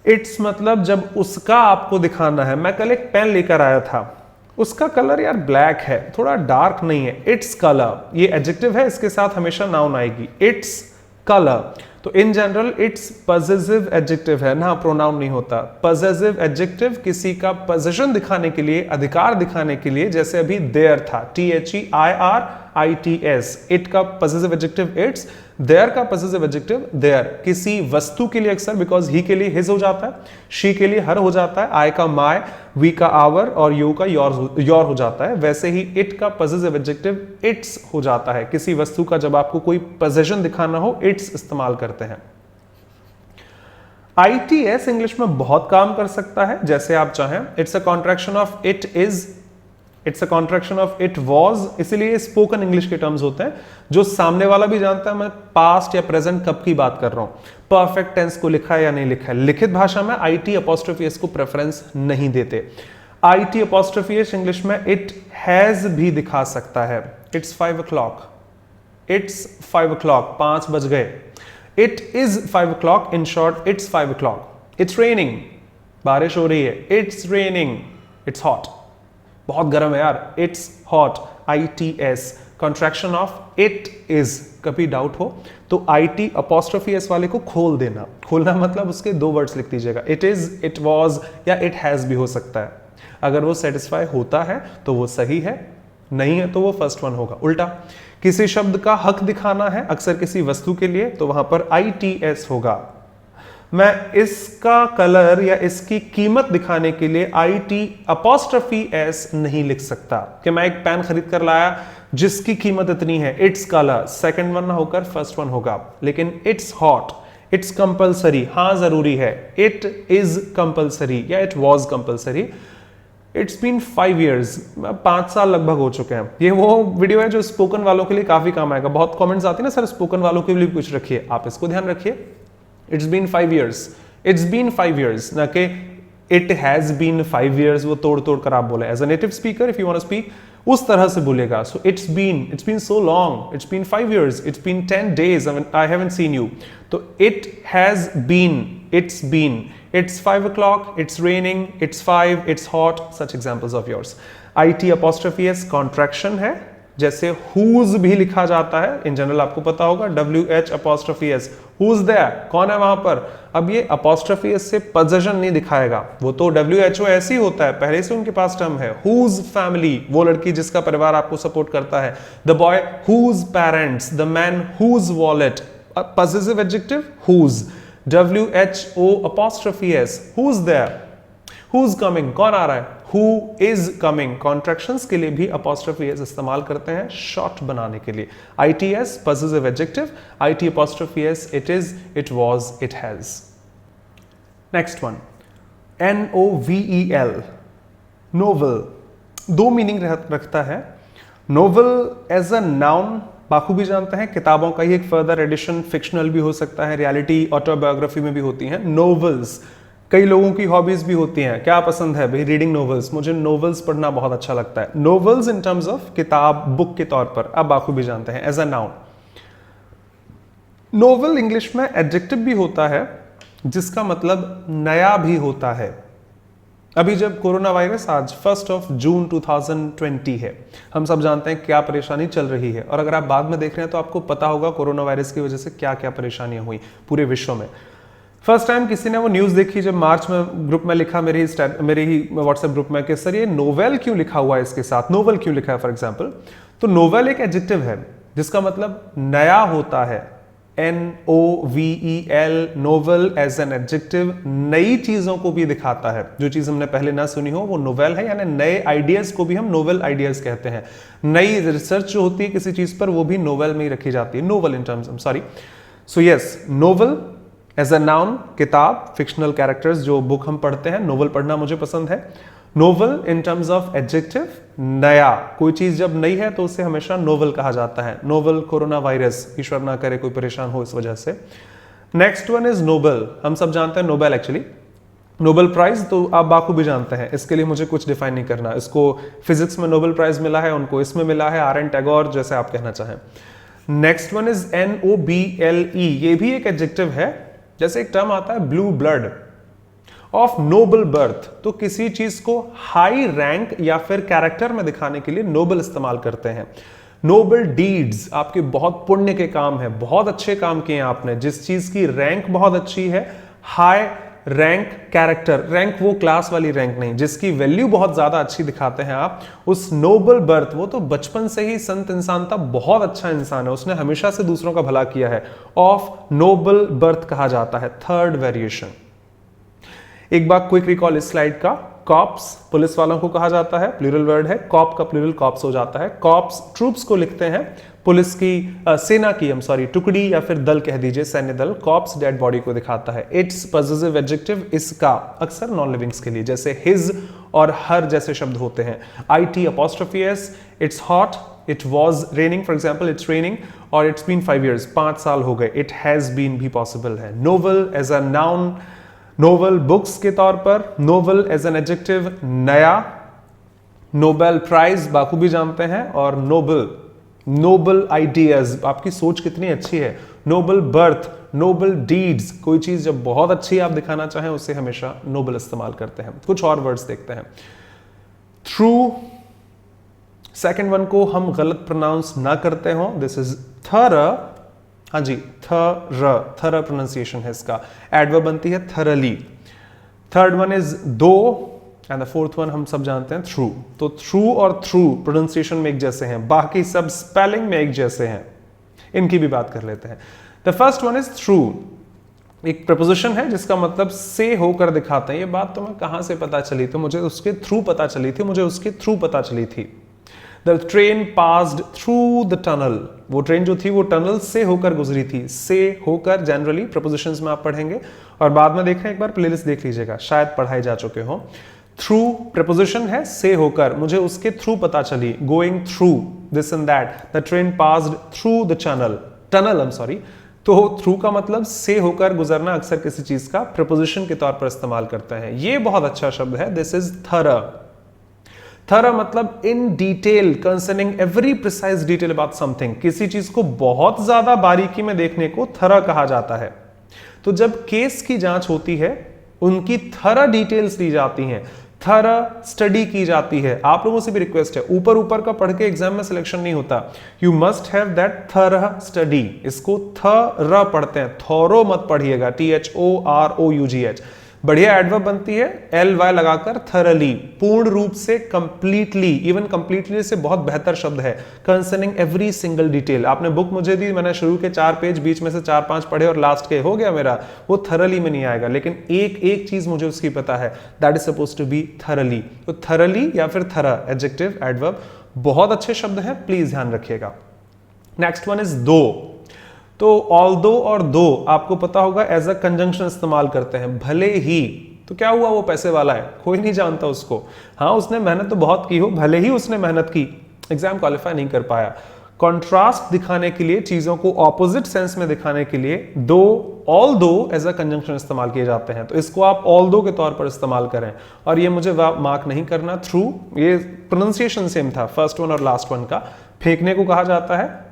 इट्स मतलब जब उसका आपको दिखाना है, मैं कल एक पेन लेकर आया था, उसका कलर यार ब्लैक है, थोड़ा डार्क नहीं है, इट्स कलर, ये एडजेक्टिव है, इसके साथ हमेशा नाउन आएगी, इट्स कलर। तो in general it's possessive adjective है ना, प्रोनाउन नहीं होता। पजेसिव एडजेक्टिव किसी का पोजीशन दिखाने के लिए, अधिकार दिखाने के लिए, जैसे अभी देयर था, THEIRITS, इट का पजेसिव एडजेक्टिव इट्स, देयर का पजेसिव एडजेक्टिव देयर। किसी वस्तु के लिए अक्सर बिकॉज ही के लिए हिज हो जाता है, शी के लिए हर हो जाता है, आई का माय, वी का आवर और यू का योर हो जाता है। वैसे ही इट का पजेसिव एडजेक्टिव इट्स हो जाता है, किसी वस्तु का जब आपको कोई पोजीशन दिखाना हो इट्स इस्तेमाल करते हैं। ITS इंग्लिश में बहुत काम कर सकता है, जैसे आप चाहें, it's a contraction of it is, it's a contraction of it was, इसलिए स्पोकन इंग्लिश के टर्म्स होते हैं जो सामने वाला भी जानता है मैं पास्ट या प्रेजेंट कब की बात कर रहा हूं, परफेक्ट टेंस को लिखा है या नहीं लिखा है। लिखित भाषा में IT' को प्रेफरेंस नहीं देते। IT' इंग्लिश में इट हैज भी दिखा सकता है, इट्स 5 o'clock, इट्स 5 o'clock, 5 बज गए। It is 5 o'clock, in short it's 5 o'clock। It's raining, बारिश हो रही है, इट्स रेनिंग। इट्स हॉट, बहुत गर्म है यार, it's hot. ITS contraction of it is, कभी डाउट हो तो IT' वाले को खोल देना, खोलना मतलब उसके 2 वर्ड्स लिख दीजिएगा, इट इज, इट वॉज या इट हैज भी हो सकता है। अगर वो सेटिस्फाई होता है तो वो सही है, नहीं है तो वो फर्स्ट वन होगा। उल्टा किसी शब्द का हक दिखाना है अक्सर किसी वस्तु के लिए, तो वहां पर ITS होगा। मैं इसका कलर या इसकी कीमत दिखाने के लिए IT' नहीं लिख सकता कि मैं एक पेन खरीद कर लाया जिसकी कीमत इतनी है, इट्स कलर, सेकंड वन ना होकर फर्स्ट वन होगा। लेकिन इट्स हॉट, इट्स कंपल्सरी, हाँ जरूरी है, इट इज कंपल्सरी या it was compulsory. It's been 5 years, 5 साल लगभग हो चुके हैं। ये वो वीडियो है जो स्पोकन वालों के लिए काफी काम आएगा। बहुत कमेंट्स आते हैं ना सर स्पोकन वालों के लिए कुछ रखिए, आप इसको ध्यान रखिए। It's been 5 years, it's been 5 years, ना कि इट हैज बीन 5 years, वो तोड़ तोड़ कर आप बोले। As a native speaker if you want to speak उस तरह से बोलेगा। So it's been so long, it's been 5 years, it's been 10 days I haven't seen you. तो it has been, it's been, it's 5 o'clock, it's raining, it's 5, it's hot, such examples of yours. IT' contraction है, जैसे whose भी लिखा जाता है, in general आपको पता होगा, WH', who's there, कौन है वहां पर। अब ये apostrophe से possession नहीं दिखाएगा, वो तो WHO ऐसे ही होता है, पहले से उनके पास टर्म है। whose family, वो लड़की जिसका परिवार आपको सपोर्ट करता है। the boy whose parents, the man whose wallet, possessive adjective whose, WHO', who's there, who's coming, कौन आ रहा है, who is coming। कॉन्ट्रैक्शंस के लिए भी apostrophe s इस्तेमाल करते हैं शॉर्ट बनाने के लिए। ITS possessive adjective, IT', it is, it was, it has। Next one NOVEL, novel, 2 meaning रखता है। नोवेल एज अ नाउन बाखूबी जानते हैं, किताबों का ही एक फर्दर एडिशन, फिक्शनल भी हो सकता है, रियलिटी ऑटोबायोग्राफी में भी होती हैं। नोवेल्स कई लोगों की हॉबीज भी होती हैं, क्या पसंद है भाई, रीडिंग नोवेल्स, मुझे नोवेल्स पढ़ना बहुत अच्छा लगता है। नोवेल्स इन टर्म्स ऑफ किताब, बुक के तौर पर आप बाखूबी जानते हैं as a noun. Novel English में एडजेक्टिव भी होता है जिसका मतलब नया भी होता है। अभी जब कोरोना वायरस आज 1 जून 2020 है, हम सब जानते हैं क्या परेशानी चल रही है, और अगर आप बाद में देख रहे हैं तो आपको पता होगा कोरोना वायरस की वजह से क्या क्या परेशानियां हुई पूरे विश्व में। फर्स्ट टाइम किसी ने वो न्यूज़ देखी जब मार्च में ग्रुप में लिखा मेरे ही व्हाट्सएप ग्रुप में कि सर ये नोवेल क्यों लिखा हुआ है, इसके साथ नोवेल क्यों लिखा है फॉर एग्जाम्पल। तो नोवेल एक एडजेक्टिव है जिसका मतलब नया होता है, NOVEL, novel as an adjective नई चीजों को भी दिखाता है। जो चीज हमने पहले ना सुनी हो वो नोवेल है, यानी नए आइडियाज को भी हम नोवेल आइडियाज कहते हैं। नई रिसर्च जो होती है किसी चीज पर वो भी नोवेल में ही रखी जाती है, novel in terms, sorry. So yes, novel as a noun, किताब, फिक्शनल कैरेक्टर्स, जो बुक हम पढ़ते हैं, नोवेल पढ़ना मुझे पसंद है। Novel in terms of adjective, नया, कोई चीज जब नई है तो उसे हमेशा नोवेल कहा जाता है। नोवेल कोरोना वायरस, ईश्वर ना करे कोई परेशान हो इस वजह से। Next one is Nobel. हम सब जानते हैं नोबेल, एक्चुअली नोबेल प्राइज तो आप बाखूबी जानते हैं, इसके लिए मुझे कुछ डिफाइन नहीं करना। इसको फिजिक्स में नोबेल प्राइज मिला है, उनको इसमें मिला है, RN टैगोर, जैसे आप कहना चाहें। नेक्स्ट वन इज NOBLE, ये भी एक एडजेक्टिव है। जैसे एक टर्म आता है blue blood of noble birth, तो किसी चीज को हाई रैंक या फिर कैरेक्टर में दिखाने के लिए नोबल इस्तेमाल करते हैं। नोबल डीड्स, आपके बहुत पुण्य के काम है, बहुत अच्छे काम किए आपने, जिस चीज की रैंक बहुत अच्छी है। हाई रैंक कैरेक्टर, रैंक वो क्लास वाली रैंक नहीं, जिसकी वैल्यू बहुत ज्यादा अच्छी दिखाते हैं आप, उस नोबल बर्थ, वो तो बचपन से ही संत इंसान था, बहुत अच्छा इंसान है, उसने हमेशा से दूसरों का भला किया है, ऑफ नोबल बर्थ कहा जाता है। थर्ड वेरिएशन, एक बार क्विक रिकॉल इस स्लाइड का। कॉप्स, पुलिस वालों को कहा जाता है, प्लूरल वर्ड है, कॉप का प्लूरल कॉप्स हो जाता है। कॉप्स ट्रूप्स को लिखते हैं, पुलिस की सेना की, टुकड़ी या फिर दल कह दीजिए, सैन्य दल। कॉप्स डेड बॉडी को दिखाता है। इट्स पॉसेसिव एडजेक्टिव, इसका, अक्सर नॉन लिविंग्स के लिए, जैसे हिज और हर जैसे शब्द होते हैं। IT apostrophe S, it's hot, it was raining, for example it's raining, और इट्स बीन 5 years, 5 साल हो गए। इट हैज बीन भी पॉसिबल है। Novel as a noun, novel books के तौर पर, नोवेल एज एन एडजेक्टिव नया, नोबेल प्राइज बाखूबी जानते हैं, और नोबल आइडियाज, आपकी सोच कितनी अच्छी है। नोबल बर्थ, नोबल डीड्स, कोई चीज जब बहुत अच्छी आप दिखाना चाहें उसे हमेशा नोबल इस्तेमाल करते हैं। कुछ और वर्ड्स देखते हैं। थ्रू, सेकेंड वन को हम गलत प्रोनाउंस ना करते हो, दिस इज थर, हाँ जी, थर प्रोनाउंसिएशन है इसका। एडवर्ब बनती है थरली। थर्ड वन इज दो, एंड द फोर्थ वन हम सब जानते हैं थ्रू। तो थ्रू और थ्रू प्रोनाउंसिएशन में एक जैसे हैं, बाकी सब स्पेलिंग में एक जैसे हैं। इनकी भी बात कर लेते हैं। The first one is through, एक प्रपोजिशन है जिसका मतलब से होकर दिखाते हैं। ये बात तो मैं कहां से पता चली थी, मुझे उसके थ्रू पता चली थी, The train passed through the tunnel. वो ट्रेन जो थी वो टनल से होकर गुजरी थी। से होकर जनरली प्रपोजिशंस में आप पढ़ेंगे, और बाद में देख रहे हैं, एक बार प्लेलिस्ट देख लीजिएगा, शायद पढ़ाए जा चुके हो। थ्रू प्रपोजिशन है, से होकर, मुझे उसके थ्रू पता चली, going through this and that. The train passed through the tunnel, तो थ्रू का मतलब से होकर गुजरना, अक्सर किसी चीज का प्रपोजिशन के तौर पर इस्तेमाल करते हैं। ये बहुत अच्छा शब्द है, दिस इज थर। थर मतलब in detail, concerning every precise detail about something, किसी चीज को बहुत ज्यादा बारीकी में देखने को थर कहा जाता है। तो जब केस की जांच होती है, उनकी थर डिटेल्स दी जाती हैं, थर स्टडी की जाती है। आप लोगों से भी रिक्वेस्ट है, ऊपर ऊपर का पढ़ के एग्जाम में सिलेक्शन नहीं होता, यू मस्ट हैव दैट थर स्टडी। इसको थर पढ़ते हैं, थोरो मत पढ़िएगा, THOROUGH। बढ़िया एडवर्ब बनती है LY लगाकर, थरली, पूर्ण रूप से, कंप्लीटली। इवन कंप्लीटली से बहुत बेहतर शब्द है, कंसर्निंग एवरी सिंगल डिटेल। आपने बुक मुझे दी, मैंने शुरू के 4 पेज, बीच में से 4-5 पढ़े और लास्ट के हो गया मेरा, वो थरली में नहीं आएगा, लेकिन एक एक चीज मुझे उसकी पता है, that is supposed to be thoroughly. तो थरली या फिर थर, एडजेक्टिव, एडवर्ब, बहुत अच्छे शब्द हैं, प्लीज ध्यान रखिएगा। नेक्स्ट वन इज दो। तो ऑल्दो और दो आपको पता होगा एज अ कंजंक्शन इस्तेमाल करते हैं, भले ही। तो क्या हुआ, वो पैसे वाला है, कोई नहीं जानता उसको, हाँ उसने मेहनत तो बहुत की हो, भले ही उसने मेहनत की, एग्जाम क्वालिफाई नहीं कर पाया। कॉन्ट्रास्ट दिखाने के लिए, चीजों को ऑपोजिट सेंस में दिखाने के लिए दो, ऑल्दो एज अ कंजंक्शन इस्तेमाल किए जाते हैं। तो इसको आप ऑल्दो के तौर पर इस्तेमाल करें, और ये मुझे मार्क नहीं करना। थ्रू, ये प्रोनाउंसिएशन सेम था फर्स्ट वन और लास्ट वन का। फेंकने को कहा जाता है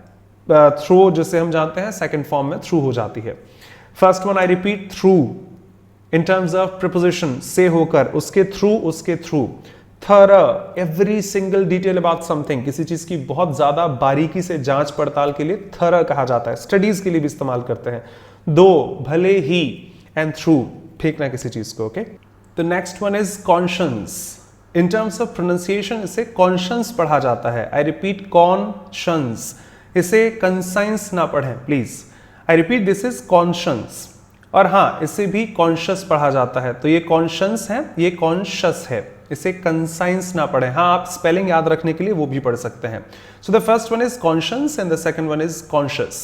थ्रो, जिसे हम जानते हैं सेकंड फॉर्म में थ्रू हो जाती है। First one I repeat, through, in terms of preposition, से होकर, उसके through, thorough, every single detail about something, किसी चीज की बहुत ज्यादा बारीकी से जांच पड़ताल के लिए थॉरो कहा जाता है, स्टडीज के लिए भी इस्तेमाल करते हैं। दो, भले ही, एंड थ्रू, फेंकना किसी चीज को, ओके। तो next one is conscious. In terms of pronunciation इसे कॉन्शियस पढ़ा जाता है। आई रिपीट, कॉन्शियस, इसे कंसाइंस ना पढ़ें please. I repeat, this is conscious. और हाँ, इसे भी कॉन्शियस पढ़ा जाता है। तो ये कॉन्शियस है, ये कॉन्शियस है, इसे कंसाइंस ना पढ़ें। हाँ, आप स्पेलिंग याद रखने के लिए वो भी पढ़ सकते हैं। So the first one is conscious and the second one is conscious.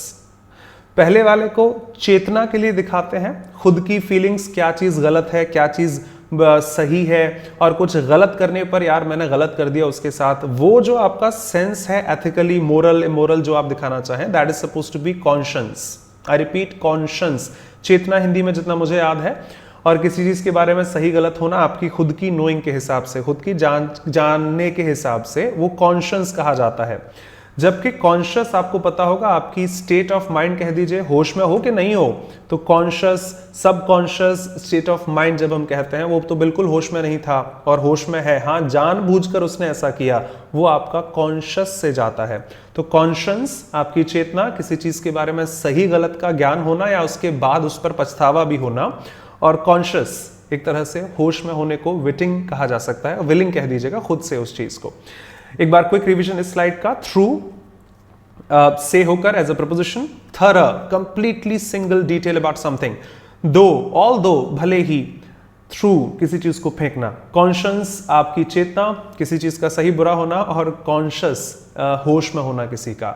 पहले वाले को चेतना के लिए दिखाते हैं, खुद की फीलिंग्स, क्या चीज गलत है, क्या चीज सही है, और कुछ गलत करने पर यार मैंने गलत कर दिया उसके साथ, वो जो आपका सेंस है एथिकली, मोरल, इमोरल जो आप दिखाना चाहें, that is suppose to be conscious. I repeat, conscious, चेतना हिंदी में जितना मुझे याद है। और किसी चीज के बारे में सही गलत होना आपकी खुद की नोइंग के हिसाब से, खुद की जानने के हिसाब से वो कॉन्शियस कहा जाता है। जबकि कॉन्शियस आपको पता होगा आपकी स्टेट ऑफ माइंड, कह दीजिए होश में हो कि नहीं हो। तो conscious, subconscious state of mind जब हम कहते हैं, वो तो बिल्कुल होश में नहीं था और होश में है, हाँ जानबूझकर उसने ऐसा किया, वो आपका कॉन्शियस से जाता है। तो कॉन्शियस आपकी चेतना, किसी चीज के बारे में सही गलत का ज्ञान होना या उसके बाद उस पर पछतावा भी होना। और कॉन्शियस एक तरह से होश में होने को विटिंग कहा जा सकता है, विलिंग कह दीजिएगा खुद से उस चीज को। एक बार क्विक रिवीजन इस स्लाइड का। थ्रू, से होकर as a preposition. Thorough, completely single detail about something. Though, although, भले ही। थ्रू, किसी चीज को फेंकना। कॉन्शियस, आपकी चेतना, किसी चीज का सही बुरा होना। और कॉन्शियस, होश में होना किसी का।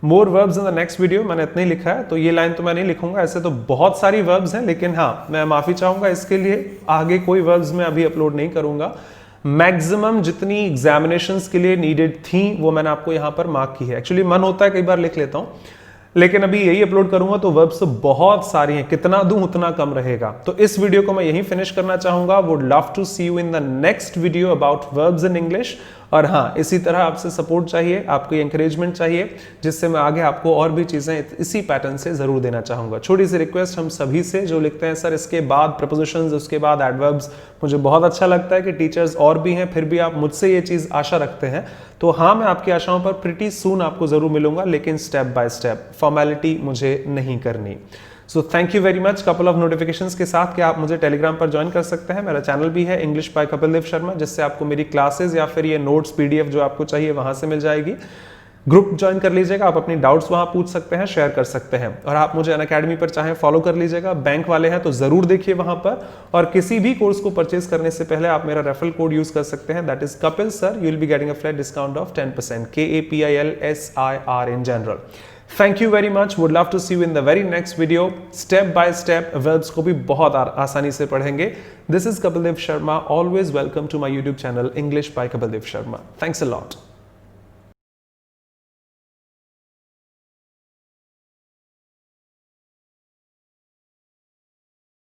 More verbs in the next video, मैंने इतने ही लिखा है, तो ये लाइन तो मैं नहीं लिखूंगा, ऐसे तो बहुत सारी वर्ब्स हैं, लेकिन हाँ मैं माफी चाहूंगा इसके लिए, आगे कोई वर्ब्स मैं अभी अपलोड नहीं करूंगा। मैक्सिमम जितनी एग्जामिनेशंस के लिए नीडेड थी वो मैंने आपको यहां पर मार्क की है। एक्चुअली मन होता है कई बार लिख लेता हूं, लेकिन अभी यही अपलोड करूंगा तो वर्ब्स तो बहुत सारी हैं, कितना दूं उतना कम रहेगा। तो इस वीडियो को मैं यहीं फिनिश करना चाहूंगा। Would love to see you in the next video about verbs in English. और हाँ, इसी तरह आपसे सपोर्ट चाहिए, आपकी एंकरेजमेंट चाहिए, जिससे मैं आगे आपको और भी चीजें इसी पैटर्न से जरूर देना चाहूंगा। छोटी सी रिक्वेस्ट हम सभी से जो लिखते हैं सर इसके बाद प्रपोजिशंस, उसके बाद एडवर्ब्स, मुझे बहुत अच्छा लगता है कि टीचर्स और भी हैं, फिर भी आप मुझसे ये चीज आशा रखते हैं। तो हाँ, मैं आपकी आशाओं पर प्रिटी सून आपको जरूर मिलूंगा, लेकिन स्टेप बाय स्टेप, फॉर्मेलिटी मुझे नहीं करनी। So thank you very much. Couple of notifications के साथ कि आप मुझे टेलीग्राम पर ज्वाइन कर सकते हैं। मेरा चैनल भी है इंग्लिश बाय कपिल देव शर्मा, जिससे आपको मेरी क्लासेस या फिर ये नोट्स पीडीएफ जो आपको चाहिए वहां से मिल जाएगी। ग्रुप ज्वाइन कर लीजिएगा, आप अपनी डाउट्स वहां पूछ सकते हैं, शेयर कर सकते हैं। और आप मुझे अनअकैडमी पर चाहे फॉलो कर लीजिएगा, बैंक वाले हैं तो जरूर देखिए वहां पर। और किसी भी कोर्स को परचेज करने से पहले आप मेरा रेफरल कोड यूज कर सकते हैं, that is Kapil sir. You will be getting a flat discount of 10%, KAPILSIR in general. Thank you very much. Would love to see you in the very next video. Step by step verbs को भी बहुत आसानी से पढ़ेंगे। This is Kapil Dev Sharma. Always welcome to my YouTube channel English by Kapil Dev Sharma. Thanks a lot.